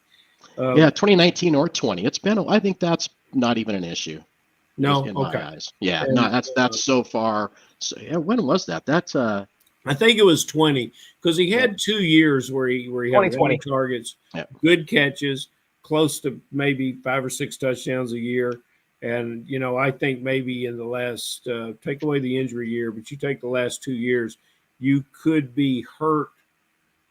2019 or 20. It's been. I think that's not even an issue. No, in my eyes. Yeah, no, that's so far. So, yeah, when was that? That's I think it was 20 because he had 2 years where he had 20 targets, good catches, close to maybe 5 or 6 touchdowns a year. And, I think maybe in the last, take away the injury year, but you take the last 2 years, you could be hurt.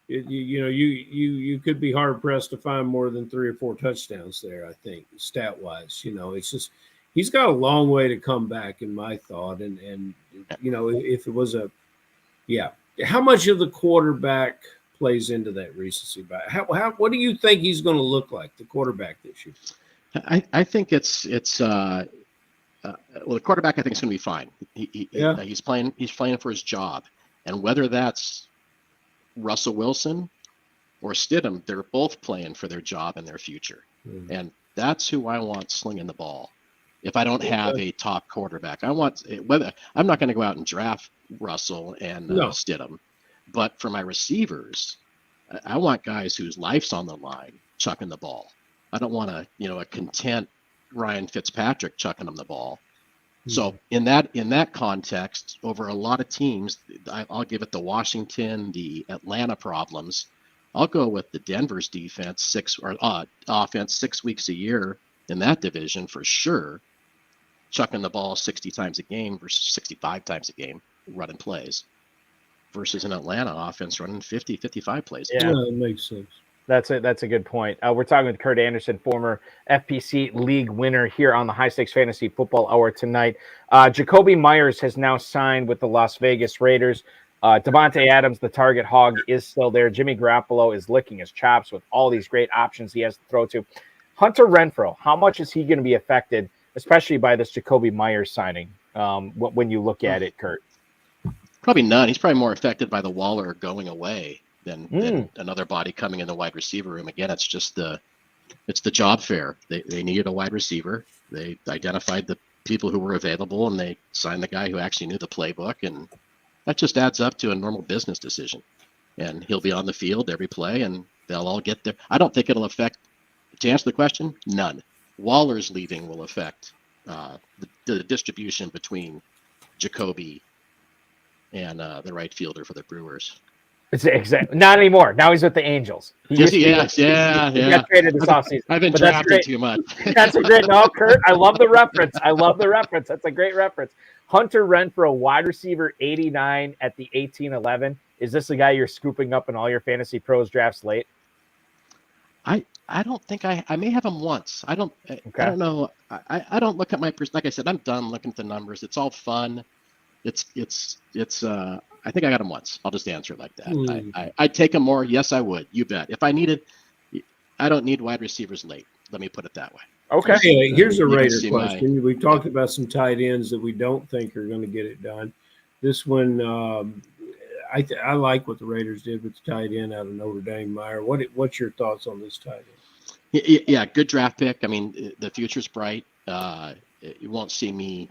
You could be hard pressed to find more than 3 or 4 touchdowns there. I think stat wise, it's just he's got a long way to come back in my thought. And if it was how much of the quarterback plays into that recency bias? What do you think he's going to look like, the quarterback this year? I think the quarterback I think is going to be fine. He's playing for his job, and whether that's Russell Wilson or Stidham, they're both playing for their job and their future. And that's who I want slinging the ball. If I don't have a top quarterback, I'm not going to go out and draft Russell and Stidham, but for my receivers, I want guys whose life's on the line chucking the ball. I don't want a content Ryan Fitzpatrick chucking them the ball. So in that context, over a lot of teams, I'll give it the Washington, the Atlanta problems. I'll go with the Denver's defense offense 6 weeks a year in that division for sure, chucking the ball 60 times a game versus 65 times a game running plays, versus an Atlanta offense running 50, 55 plays. Yeah, that makes sense. That's a good point. We're talking with Kurt Anderson, former FPC league winner, here on the High Stakes Fantasy Football Hour tonight. Jacoby Myers has now signed with the Las Vegas Raiders. Devontae Adams, the target hog, is still there. Jimmy Garoppolo is licking his chops with all these great options he has to throw to. Hunter Renfrow, how much is he going to be affected, especially by this Jacoby Myers signing, when you look at it, Kurt? Probably none. He's probably more affected by the Waller going away than another body coming in the wide receiver room. Again, it's the job fair. They needed a wide receiver. They identified the people who were available, and they signed the guy who actually knew the playbook, and that just adds up to a normal business decision. And he'll be on the field every play, and they'll all get there. I don't think it'll affect, to answer the question, none. Waller's leaving will affect the distribution between Jacoby and the right fielder for the Brewers. It's exactly not anymore. Now he's with the Angels. He got traded this offseason. I've been drafting too much. That's a great Kurt. I love the reference. That's a great reference. Hunter Renfrow, wide receiver 89 at the 18-11. Is this the guy you're scooping up in all your Fantasy Pros drafts late? I don't think I may have him once. I don't know. I don't look at like I said, I'm done looking at the numbers. It's all fun. It's I think I got him once. I'll just answer it like that. I'd take him more. Yes, I would. You bet. If I needed, I don't need wide receivers late. Let me put it that way. Okay. Here's a Raider question. We've talked about some tight ends that we don't think are going to get it done. This one, I like what the Raiders did with the tight end out of Notre Dame. Meyer, what's your thoughts on this tight end? Yeah, good draft pick. I mean, the future's bright. You won't see me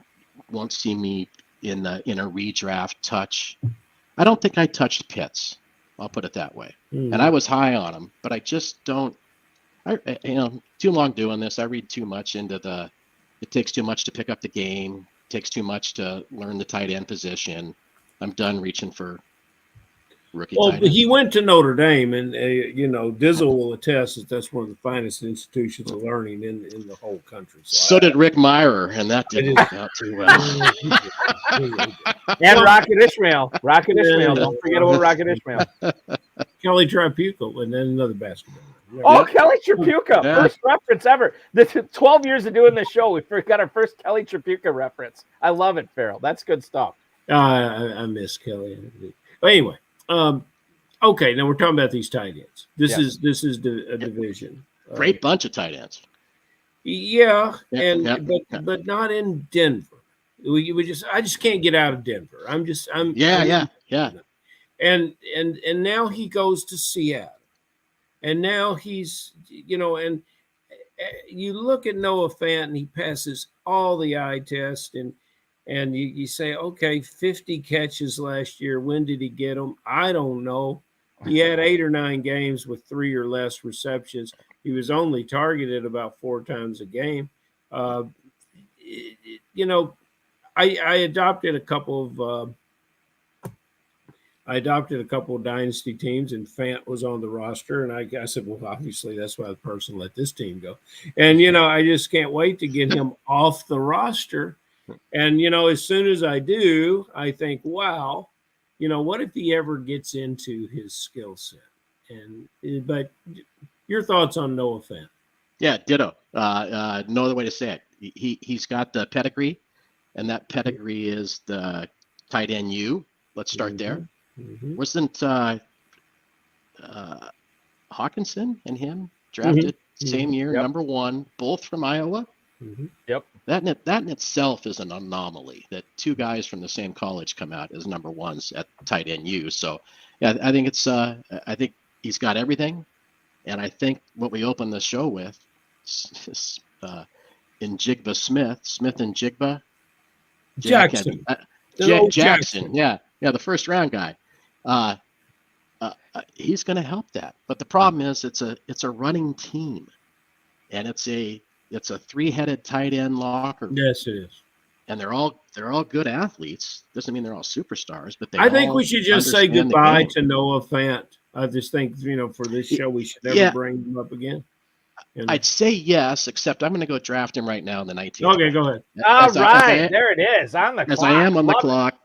in a redraft touch. I don't think I touched Pitts. I'll put it that way. And I was high on him, but I just don't. Too long doing this. I read too much into it takes too much to pick up the game. Takes too much to learn the tight end position. I'm done reaching for rookie tight end. He went to Notre Dame, and Dizzle will attest that that's one of the finest institutions of learning in the whole country. So did Rick Meyer, and that didn't work out too well. And Rocket Ishmael. Don't forget about Rocket Ishmael. Kelly Tripucka, and then another basketball. Oh, Kelly Tripucka. Yeah. First reference ever. The 12 years of doing this show, we got our first Kelly Tripucka reference. I love it, Farrell. That's good stuff. I miss Kelly. But anyway, okay, now we're talking about these tight ends. This is a division. Great bunch of tight ends. But not in Denver. I just can't get out of Denver. Yeah. And now he goes to Seattle. And now he's, and you look at Noah Fant, and he passes all the eye tests, and you say, okay, 50 catches last year. When did he get them? I don't know. He had 8 or 9 games with 3 or less receptions. He was only targeted about 4 times a game. I adopted a couple of I adopted a couple of dynasty teams, and Fant was on the roster. And I said, well, obviously that's why the person let this team go. And I just can't wait to get him off the roster. And as soon as I do, I think, wow, what if he ever gets into his skill set? But your thoughts on Noah Fant? Yeah, ditto. No other way to say it. He's got the pedigree, and that pedigree is the tight end U. Let's start there. Mm-hmm. Wasn't Hawkinson and him drafted same year, number 1, both from Iowa? Mm-hmm. Yep. That in itself is an anomaly that 2 guys from the same college come out as number 1s at tight end U. So, yeah, I think I think he's got everything, and I think what we open the show with is Njigba Smith and Jigba Jackson. Jackson. Yeah, the first round guy. He's going to help that. But the problem is it's a running team, and it's a 3-headed tight end locker. Yes, it is. And they're all good athletes. Doesn't mean they're all superstars, but I think we should just say goodbye to Noah Fant. I just think for this show we should never bring him up again. I'd say yes, except I'm going to go draft him right now in the 19th. Okay, go ahead. All right, there it is on the clock. As I am on the clock.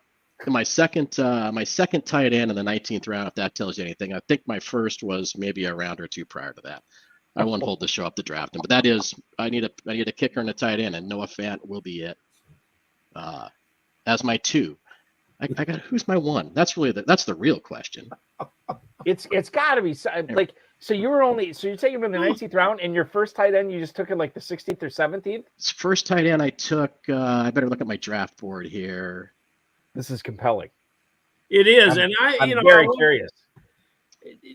My second tight end in the 19th round, if that tells you anything. I think my first was maybe a round or 2 prior to that. I won't hold the show up to draft him, but that is I need a kicker and a tight end, and Noah Fant will be it. As my 2, I got who's my 1? That's the real question. It's got to be like so. You're taking him in the 19th round, and your first tight end you just took in like the 16th or 17th. First tight end I took. I better look at my draft board here. This is compelling. It is, I'm very curious.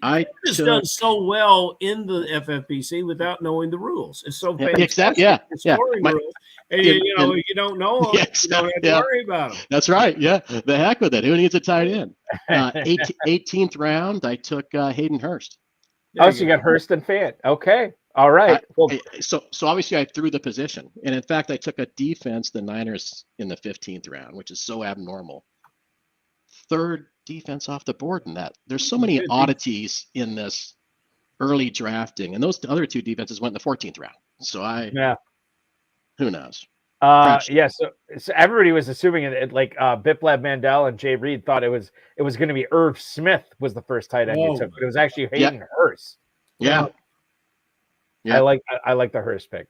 I just done so well in the FFPC without knowing the rules. It's so fantastic. Exactly. Yeah. Rules. And if you don't know them, you don't have to worry about them. That's right. Yeah. The heck with it. Who needs a tight end? 18th round, I took Hayden Hurst. So you got Hurst and Fant. Okay. All right. So obviously I threw the position. And in fact, I took a defense, the Niners, in the 15th round, which is so abnormal. 3rd defense off the board in that. There's so many oddities in this early drafting. And those other 2 defenses went in the 14th round. So who knows? So everybody was assuming it like Biplab Mandel and Jay Reed thought it was going to be Irv Smith was the first tight end you took, but it was actually Hayden Hurst. Yeah. I like the Hurst pick.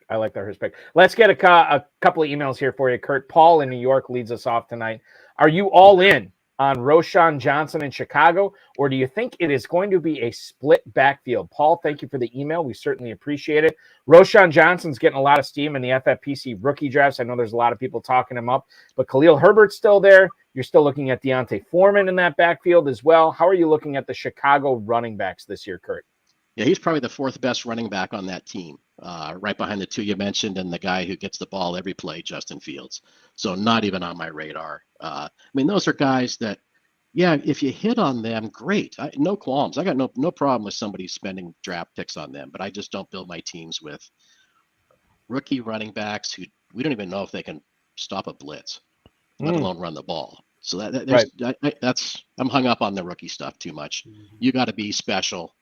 Let's get a couple of emails here for you, Kurt. Paul in New York leads us off tonight. Are you all in on Roschon Johnson in Chicago, or do you think it is going to be a split backfield? Paul, thank you for the email. We certainly appreciate it. Roschon Johnson's getting a lot of steam in the FFPC rookie drafts. I know there's a lot of people talking him up, but Khalil Herbert's still there. You're still looking at Deontay Foreman in that backfield as well. How are you looking at the Chicago running backs this year, Kurt? Yeah, he's probably the 4th best running back on that team, right behind the 2 you mentioned and the guy who gets the ball every play, Justin Fields. So not even on my radar. Those are guys that, if you hit on them, great. No qualms. I got no problem with somebody spending draft picks on them, but I just don't build my teams with rookie running backs who we don't even know if they can stop a blitz, let alone run the ball. So that's I'm hung up on the rookie stuff too much. You got to be special.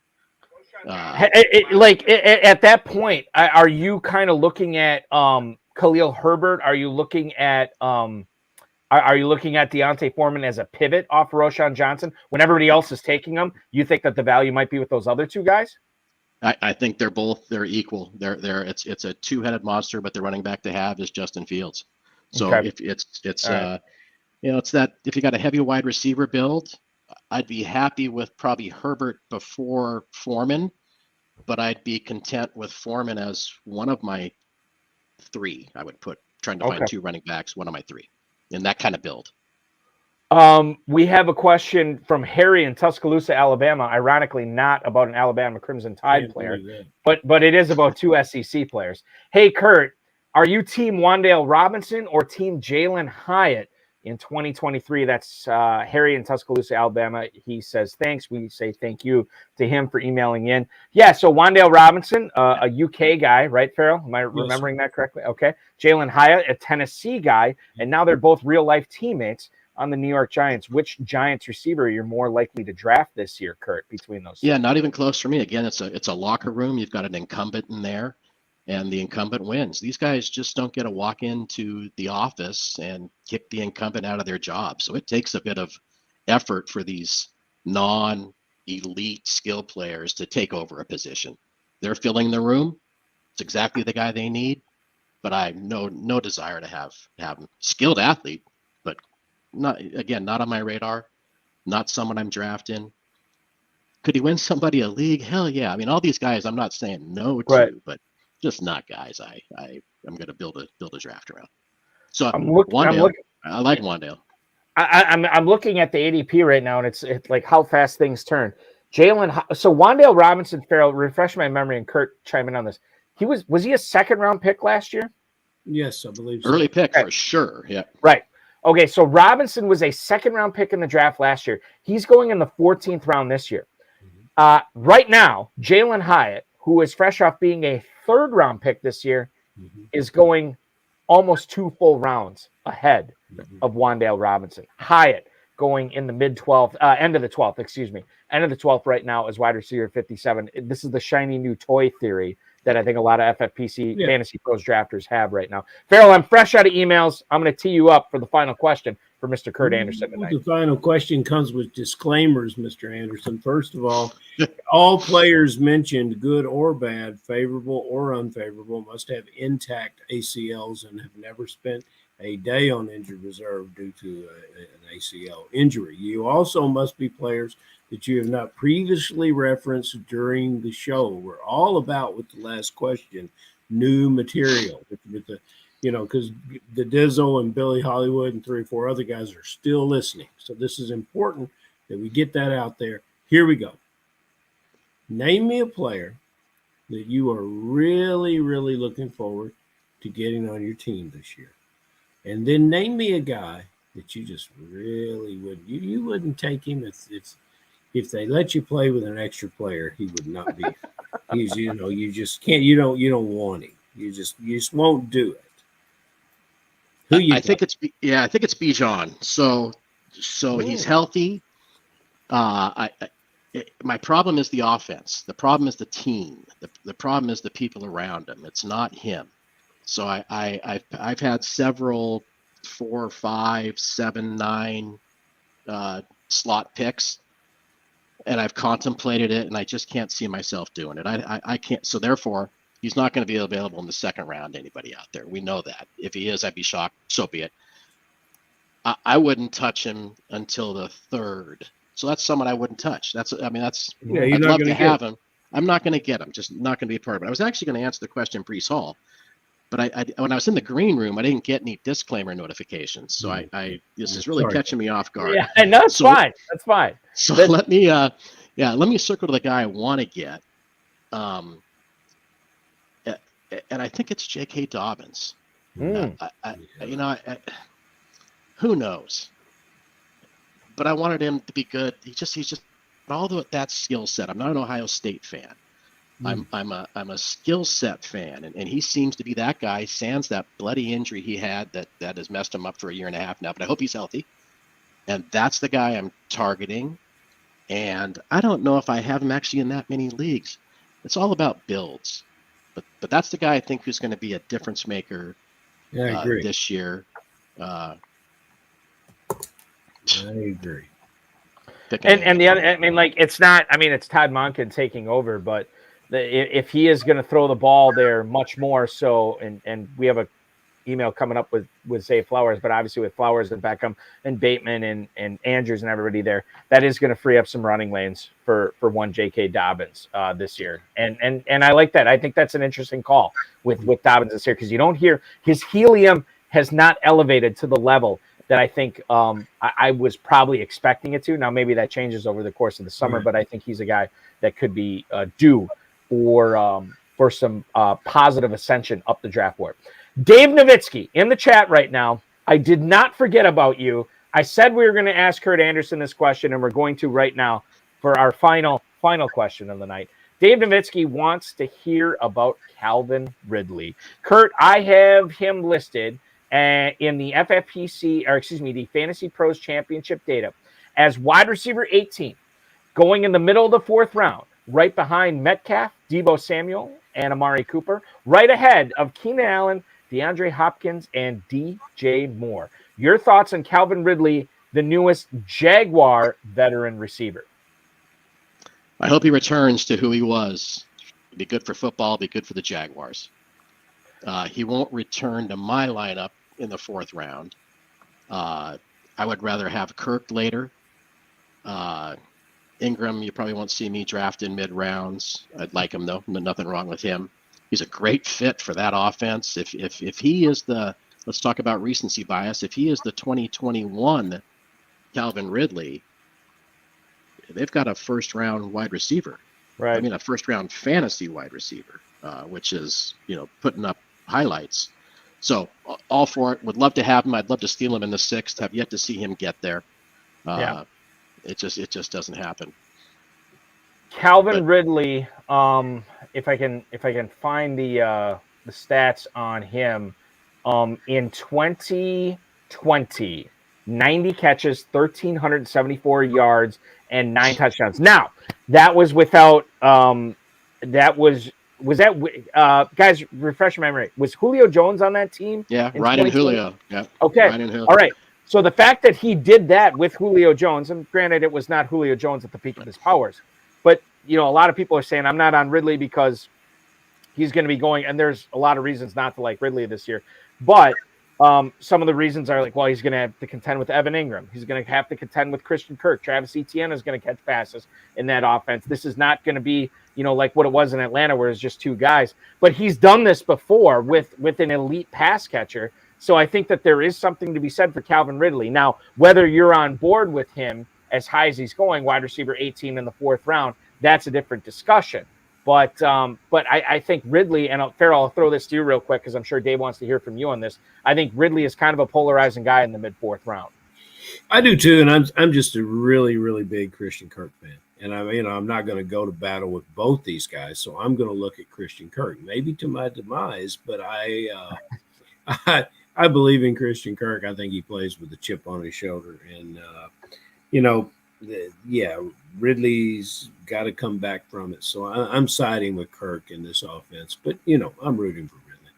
At that point, are you kind of looking at Khalil Herbert? Are you looking at Deontay Foreman as a pivot off Roschon Johnson when everybody else is taking them? You think that the value might be with those other 2 guys? I think they're equal. It's a 2-headed monster, but the running back to have is Justin Fields. So if it's that if you got a heavy wide receiver build, I'd be happy with probably Herbert before Foreman, but I'd be content with Foreman as one of my 3. I would put trying to find 2 running backs, one of my 3 in that kind of build. We have a question from Harry in Tuscaloosa, Alabama. Ironically, not about an Alabama Crimson Tide player, but it is about 2 SEC players. Hey, Kurt, are you team Wan'Dale Robinson or team Jalen Hyatt in 2023? That's Harry in Tuscaloosa, Alabama. He says thanks. We say thank you to him for emailing in. Yeah, so Wan'Dale Robinson, a UK guy, right, Farrell? Am I remembering that correctly? Okay. Jalen Hyatt, a Tennessee guy, and now they're both real-life teammates. on the New York Giants, which Giants receiver you're more likely to draft this year, Kurt, between those two? Yeah, not even close for me. Again, it's a locker room. You've got an incumbent in there, and the incumbent wins. These guys just don't get to walk into the office and kick the incumbent out of their job. So it takes a bit of effort for these non-elite skill players to take over a position. They're filling the room. It's exactly the guy they need, but I have no desire to have him. Skilled athlete, but not on my radar. Not someone I'm drafting. Could he win somebody a league? Hell yeah. I mean, all these guys I'm not saying no to, Right. but just not guys I'm going to build a draft around. So Wandale, I like Wandale. I'm looking at the ADP right now, and it's like how fast things turn. So Wandale Robinson Farrell, refresh my memory, and Kurt chime in on this. Was he a second round pick last year? Yes, I believe so. Early pick for sure. Yeah. Right. Okay, so Robinson was a second round pick in the draft last year. He's going in the 14th round this year. Right now, Jalen Hyatt, who is fresh off being a third round pick this year, is going almost 2 full rounds ahead of Wandale Robinson. Hyatt going in the mid-12th, end of the 12th, excuse me. End of the 12th right now is wide receiver 57. This is the shiny new toy theory that I think a lot of FFPC Fantasy Pros drafters have right now. Farrell, I'm fresh out of emails. I'm going to tee you up for the final question for Mr. Kurt Anderson tonight. The final question comes with disclaimers, Mr. Anderson. First of all players mentioned, good or bad, favorable or unfavorable, must have intact ACLs and have never spent a day on injured reserve due to an ACL injury. You also must be players that you have not previously referenced during the show. We're all about, with the last question, new material. With the, because the Dizzle and Billy Hollywood and 3 or 4 other guys are still listening. So this is important that we get that out there. Here we go. Name me a player that you are really, really looking forward to getting on your team this year. And then name me a guy that you just really wouldn't. You wouldn't take him if they let you play with an extra player. He would not be. You just can't. You don't want him. You just won't do it. I think it's Bijan. So he's healthy. My problem is the offense. The problem is the team. The problem is the people around him. It's not him. So I've had several 4, 5, 7, 9 slot picks, and I've contemplated it, and I just can't see myself doing it. I can't. So therefore, he's not going to be available in the second round to anybody out there. We know that. If he is, I'd be shocked. So be it. I wouldn't touch him until the third. So that's someone I wouldn't touch. I'd love to have him. I'm not going to get him. Just not going to be a part of it. I was actually going to answer the question, Brees Hall. But when I was in the green room, I didn't get any disclaimer notifications. So this is really catching me off guard. Yeah, no, it's fine. That's fine. So let me circle to the guy I want to get. And I think it's J.K. Dobbins. Who knows? But I wanted him to be good. He's just all that skill set. I'm not an Ohio State fan. I'm a skill set fan, and he seems to be that guy. Sans that bloody injury he had that has messed him up for a year and a half now. But I hope he's healthy, and that's the guy I'm targeting. And I don't know if I have him actually in that many leagues. It's all about builds, but that's the guy I think who's going to be a difference maker this year. I agree. And the other, it's not. It's Todd Monken taking over, but if he is going to throw the ball there much more so, and we have a email coming up with Zay Flowers, but obviously with Flowers and Beckham and Bateman and Andrews and everybody there, that is going to free up some running lanes for one J.K. Dobbins this year. And I like that. I think that's an interesting call with Dobbins this year, because you don't hear his helium has not elevated to the level that I think I was probably expecting it to. Now, maybe that changes over the course of the summer, but I think he's a guy that could be due for some positive ascension up the draft board. Dave Nowitzki in the chat right now. I did not forget about you. I said we were going to ask Kurt Anderson this question, and we're going to right now for our final question of the night. Dave Nowitzki wants to hear about Calvin Ridley. Kurt, I have him listed in the FFPC, or excuse me, the Fantasy Pros Championship data as wide receiver 18, going in the middle of the 4th round, right behind Metcalf, Deebo Samuel, and Amari Cooper, right ahead of Keenan Allen, DeAndre Hopkins, and DJ Moore. Your thoughts on Calvin Ridley, the newest Jaguar veteran receiver? I hope he returns to who he was. It'd be good for football, be good for the Jaguars. He won't return to my lineup in the 4th round. I would rather have Kirk later. Ingram, you probably won't see me draft in mid-rounds. I'd like him, though. Nothing wrong with him. He's a great fit for that offense. If he is let's talk about recency bias. If he is the 2021 Calvin Ridley, they've got a 1st-round wide receiver. Right. I mean, a 1st-round fantasy wide receiver, which is, putting up highlights. So all for it. Would love to have him. I'd love to steal him in the 6th. Have yet to see him get there. It just doesn't happen. Calvin Ridley, if I can find the stats on him, in 2020, 90 catches, 1,374 yards, and 9 touchdowns. Now, that was without guys, refresh my memory. Was Julio Jones on that team? Yeah, Ryan and Julio. Yeah. Okay. Ryan and Julio. All right. So the fact that he did that with Julio Jones, and granted, it was not Julio Jones at the peak of his powers, but a lot of people are saying I'm not on Ridley because he's going to be going, and there's a lot of reasons not to like Ridley this year, but some of the reasons are like, well, he's going to have to contend with Evan Ingram. He's going to have to contend with Christian Kirk. Travis Etienne is going to catch passes in that offense. This is not going to be, like what it was in Atlanta where it's just 2 guys. But he's done this before with an elite pass catcher. So I think that there is something to be said for Calvin Ridley. Now, whether you're on board with him as high as he's going, wide receiver 18 in the 4th round, that's a different discussion. But I think Ridley, and Farrell, I'll throw this to you real quick because I'm sure Dave wants to hear from you on this. I think Ridley is kind of a polarizing guy in the mid-4th round. I do too, and I'm just a really, really big Christian Kirk fan. And I'm not going to go to battle with both these guys, so I'm going to look at Christian Kirk, maybe to my demise, but I believe in Christian Kirk. I think he plays with a chip on his shoulder, and Ridley's got to come back from it. So I'm siding with Kirk in this offense, but I'm rooting for Ridley.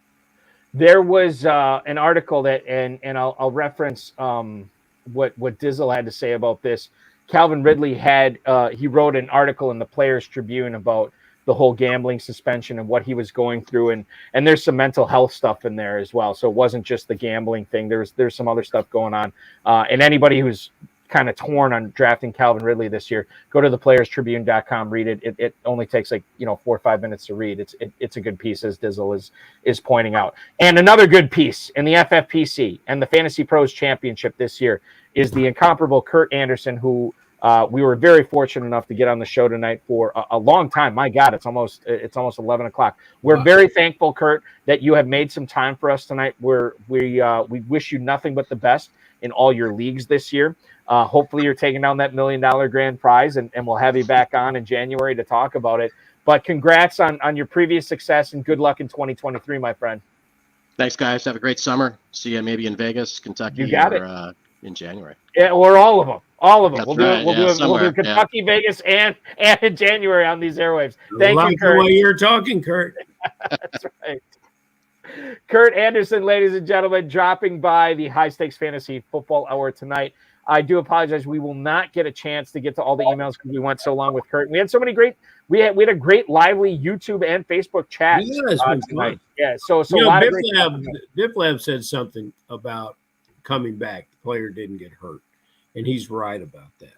There was an article that, and I'll reference what Dizzle had to say about this. Calvin Ridley he wrote an article in the Players Tribune about the whole gambling suspension and what he was going through, and there's some mental health stuff in there as well. So it wasn't just the gambling thing. There's some other stuff going on. And anybody who's kind of torn on drafting Calvin Ridley this year, go to thePlayersTribune.com, read it. It only takes 4 or 5 minutes to read. It's a good piece, as Dizzle is pointing out. And another good piece in the FFPC and the Fantasy Pros Championship this year is the incomparable Kurt Anderson, who we were very fortunate enough to get on the show tonight for a long time. My God, it's almost 11 o'clock. We're very thankful, Kurt, that you have made some time for us tonight. We wish you nothing but the best in all your leagues this year. Hopefully you're taking down that $1 million grand prize, and we'll have you back on in January to talk about it. But congrats on your previous success, and good luck in 2023, my friend. Thanks, guys. Have a great summer. See you maybe in Vegas, Kentucky, in January. Yeah, or all of them. All of them. That's We'll do Kentucky, Vegas, and in January on these airwaves. Thank you, Kurt. The way you're talking, Kurt. That's right. Kurt Anderson, ladies and gentlemen, dropping by the High Stakes Fantasy Football Hour tonight. I do apologize. We will not get a chance to get to all the emails because we went so long with Kurt. We had so many we had a great lively YouTube and Facebook chat tonight. Yeah, so a lot of great stuff. Biplab said something about coming back. The player didn't get hurt, and he's right about that.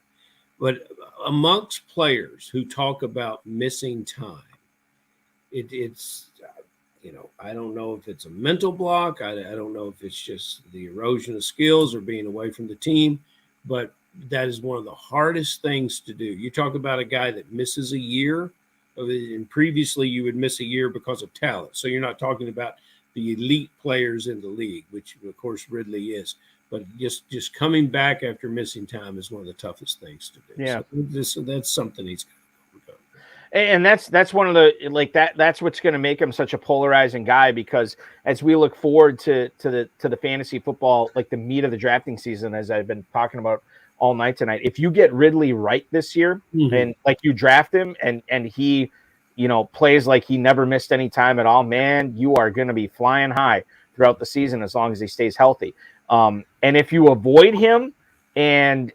But amongst players who talk about missing time, it's I don't know if it's a mental block. I don't know if it's just the erosion of skills or being away from the team, but that is one of the hardest things to do. You talk about a guy that misses a year, and previously you would miss a year because of talent. So you're not talking about the elite players in the league, which of course Ridley is, but just coming back after missing time is one of the toughest things to do. Yeah. So that's something he's got to overcome. And that's one of the that's what's going to make him such a polarizing guy, because as we look forward to the fantasy football, like the meat of the drafting season, as I've been talking about all night tonight, if you get Ridley right this year, and like you draft him and he, plays like he never missed any time at all, man, you are going to be flying high throughout the season as long as he stays healthy. And if you avoid him and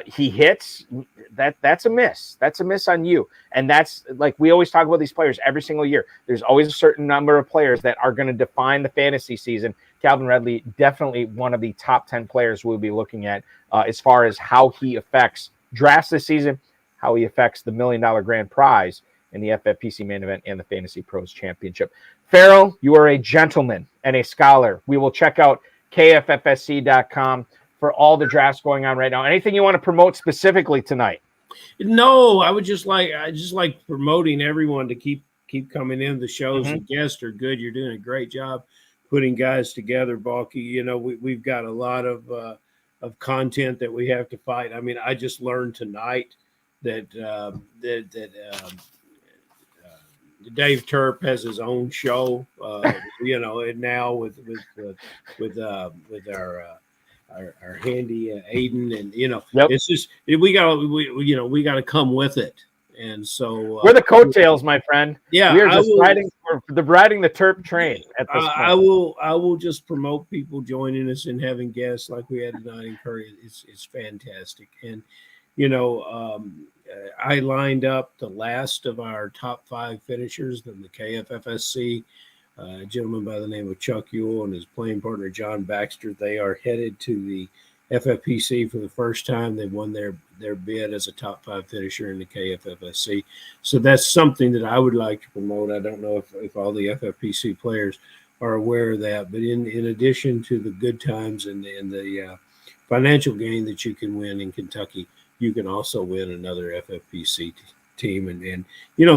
he hits, that's a miss. That's a miss on you. And that's, like, we always talk about these players every single year. There's always a certain number of players that are going to define the fantasy season. Calvin Ridley, definitely one of the top 10 players we'll be looking at as far as how he affects drafts this season, how he affects the $1 million grand prize in the FFPC main event and the Fantasy Pros Championship. Farrell, you are a gentleman and a scholar. We will check out kffsc.com for all the drafts going on right now. Anything you want to promote specifically tonight? No, I just like promoting everyone to keep coming in. The shows and guests are good. You're doing a great job putting guys together, Balky. We've got a lot of content that we have to fight. I mean, I just learned tonight that Dave Turp has his own show. And now with our handy Aiden, and it's just we got to come with it. And so we're the coattails, my friend. Yeah, we are just riding the Turp train at this point. I will just promote people joining us and having guests like we had tonight in Curry. It's fantastic. And I lined up the last of our top 5 finishers from the KFFSC. A gentleman by the name of Chuck Ewell and his playing partner John Baxter. They are headed to the FFPC for the first time. They won their bid as a top 5 finisher in the KFFSC. So that's something that I would like to promote. I don't know if all the FFPC players are aware of that, but in addition to the good times and the financial gain that you can win in Kentucky, you can also win another FFPC team. And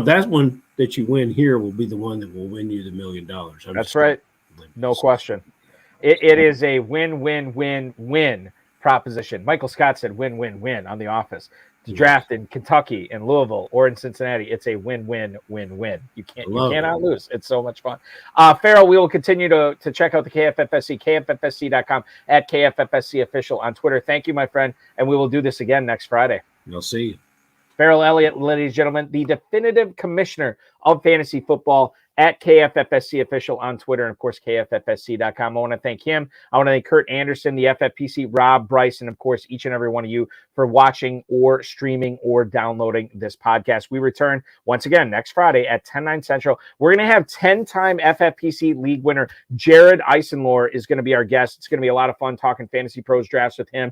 that one that you win here will be the one that will win you the $1 million. That's right. No question. It is a win-win-win-win proposition. Michael Scott said win-win-win on The Office. To draft in Kentucky, in Louisville, or in Cincinnati, it's a win-win-win-win. You cannot lose. It's so much fun. Farrell, we will continue to check out the KFFSC, kffsc.com, at KFFSC official on Twitter. Thank you, my friend, and we will do this again next Friday. We'll see you. Farrell Elliott, ladies and gentlemen, the definitive commissioner of fantasy football, at KFFSC official on Twitter, and of course, KFFSC.com. I want to thank him. I want to thank Kurt Anderson, the FFPC, Rob, Bryce, and of course, each and every one of you for watching or streaming or downloading this podcast. We return once again next Friday at 10/9 Central. We're going to have 10-time FFPC league winner Jared Eisenlohr is going to be our guest. It's going to be a lot of fun talking Fantasy Pros drafts with him,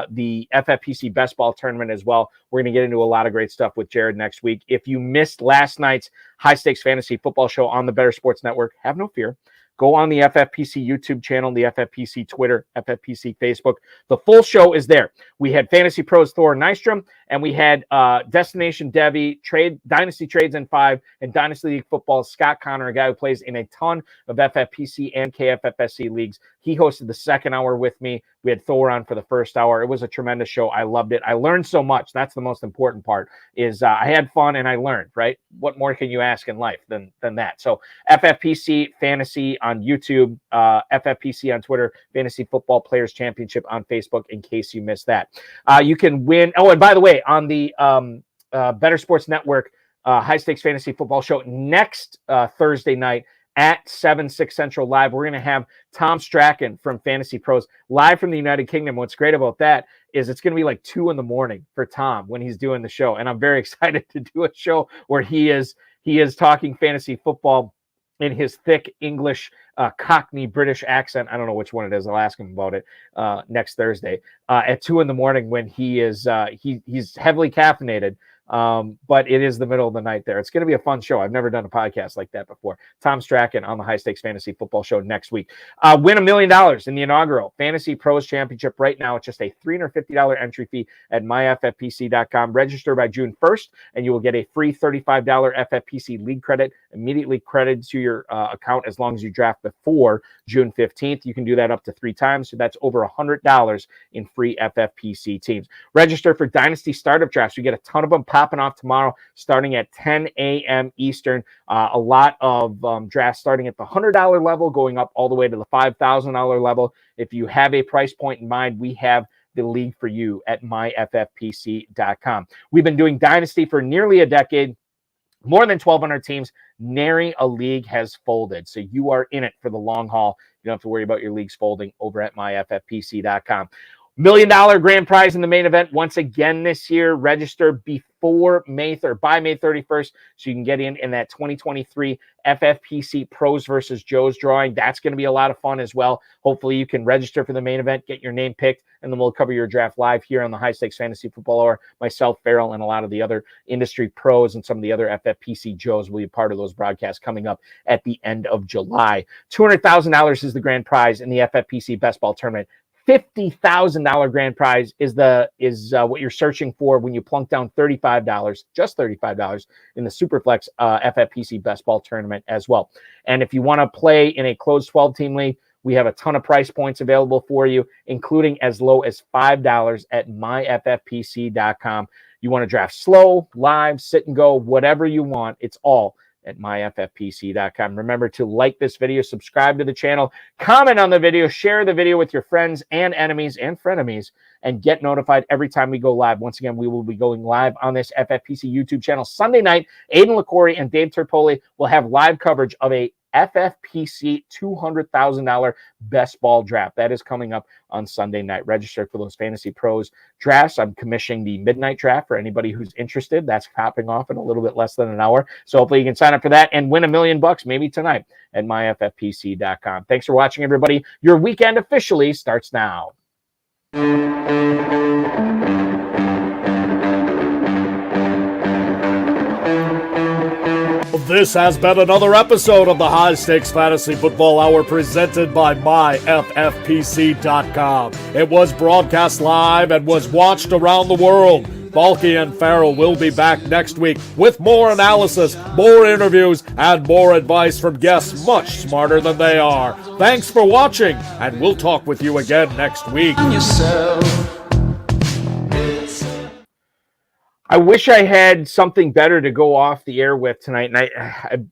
the FFPC Best Ball Tournament as well. We're going to get into a lot of great stuff with Jared next week. If you missed last night's High Stakes Fantasy Football Show on the Better Sports Network, have no fear. Go on the FFPC YouTube channel, the FFPC Twitter, FFPC Facebook. The full show is there. We had Fantasy Pros Thor Nystrom, and we had Destination Debbie, Dynasty Trades in 5, and Dynasty League Football, Scott Connor, a guy who plays in a ton of FFPC and KFFSC leagues. He hosted the second hour with me. We had Thor on for the first hour. It was a tremendous show. I loved it. I learned so much. That's the most important part, is I had fun and I learned, right? What more can you ask in life than that? So FFPC Fantasy on YouTube, FFPC on Twitter, Fantasy Football Players Championship on Facebook, in case you missed that. You can win. Oh, and by the way, on the Better Sports Network High Stakes Fantasy Football Show next Thursday night at 7/6 Central live, we're going to have Tom Strachan from Fantasy Pros live from the United Kingdom. What's great about that is it's going to be like 2 a.m. for Tom when he's doing the show. And I'm very excited to do a show where he is talking fantasy football in his thick English, Cockney British accent. I don't know which one it is. I'll ask him about it next Thursday at 2 a.m. when he is he's heavily caffeinated. But it is the middle of the night there. It's going to be a fun show. I've never done a podcast like that before. Tom Strachan on the High Stakes Fantasy Football Show next week. Win $1 million in the inaugural Fantasy Pros Championship right now. It's just a $350 entry fee at myffpc.com. Register by June 1st, and you will get a free $35 FFPC league credit immediately credited to your account as long as you draft before June 15th. You can do that up to 3 times, so that's over $100 in free FFPC teams. Register for Dynasty Startup Drafts. You get a ton of them popping off tomorrow, starting at 10 a.m. Eastern. A lot of drafts starting at the $100 level, going up all the way to the $5,000 level. If you have a price point in mind, we have the league for you at myffpc.com. We've been doing Dynasty for nearly a decade, more than 1,200 teams. Nary a league has folded. So you are in it for the long haul. You don't have to worry about your leagues folding over at myffpc.com. $1 million grand prize in the main event once again this year. Register before by May 31st so you can get in that 2023 FFPC Pros versus Joes drawing. That's going to be a lot of fun as well. Hopefully you can register for the main event, get your name picked, and then we'll cover your draft live here on the High Stakes Fantasy Football Hour. Myself, Farrell, and a lot of the other industry pros and some of the other FFPC Joes will be part of those broadcasts coming up at the end of July. $200,000 is the grand prize in the FFPC Best Ball Tournament. $50,000 grand prize is what you're searching for when you plunk down $35, just $35 in the Superflex FFPC Best Ball Tournament as well. And if you want to play in a closed 12-team league, we have a ton of price points available for you, including as low as $5 at myffpc.com. You want to draft slow, live, sit and go, whatever you want. It's all at myffpc.com. Remember to like this video, subscribe to the channel, comment on the video, share the video with your friends and enemies and frenemies, and get notified every time we go live. Once again, we will be going live on this FFPC YouTube channel Sunday night. Aiden LaCorey and Dave Terpoli will have live coverage of a FFPC $200,000 best ball draft. That is coming up on Sunday night. Register for those Fantasy Pros drafts. I'm commissioning the midnight draft for anybody who's interested. That's popping off in a little bit less than an hour. So hopefully you can sign up for that and win $1 million maybe tonight at myffpc.com. Thanks for watching, everybody. Your weekend officially starts now. This has been another episode of the High Stakes Fantasy Football Hour presented by myffpc.com. It was broadcast live and was watched around the world. Balky and Farrell will be back next week with more analysis, more interviews, and more advice from guests much smarter than they are. Thanks for watching, and we'll talk with you again next week. I wish I had something better to go off the air with tonight, and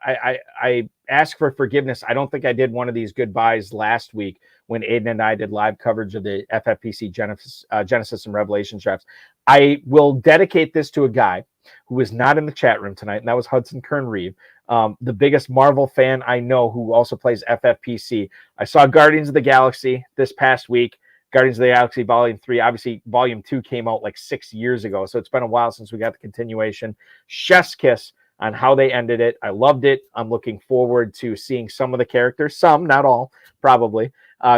I ask for forgiveness. I don't think I did one of these goodbyes last week when Aiden and I did live coverage of the FFPC Genesis and Revelations drafts. I will dedicate this to a guy who was not in the chat room tonight, and that was Hudson Kern-Reeve, the biggest Marvel fan I know, who also plays FFPC. I saw Guardians of the Galaxy this past week. Guardians of the Galaxy Volume 3. Obviously, Volume 2 came out like 6 years ago, so it's been a while since we got the continuation. Chef's kiss on how they ended it. I loved it. I'm looking forward to seeing some of the characters, some, not all, probably,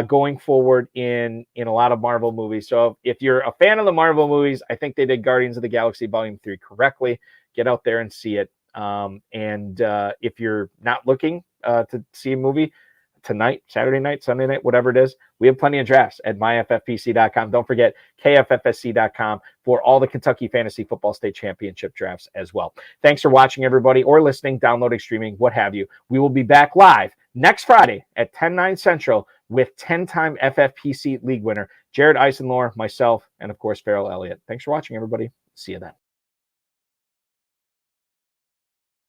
going forward in a lot of Marvel movies. So if you're a fan of the Marvel movies, I think they did Guardians of the Galaxy Volume 3 correctly. Get out there and see it. And if you're not looking to see a movie, tonight, Saturday night, Sunday night, whatever it is, we have plenty of drafts at myffpc.com. Don't forget kffsc.com for all the Kentucky Fantasy Football State Championship drafts as well. Thanks for watching, everybody, or listening, downloading, streaming, what have you. We will be back live next Friday at 10/9 Central with 10-time FFPC League winner Jared Eisenlohr, myself, and, of course, Farrell Elliott. Thanks for watching, everybody. See you then.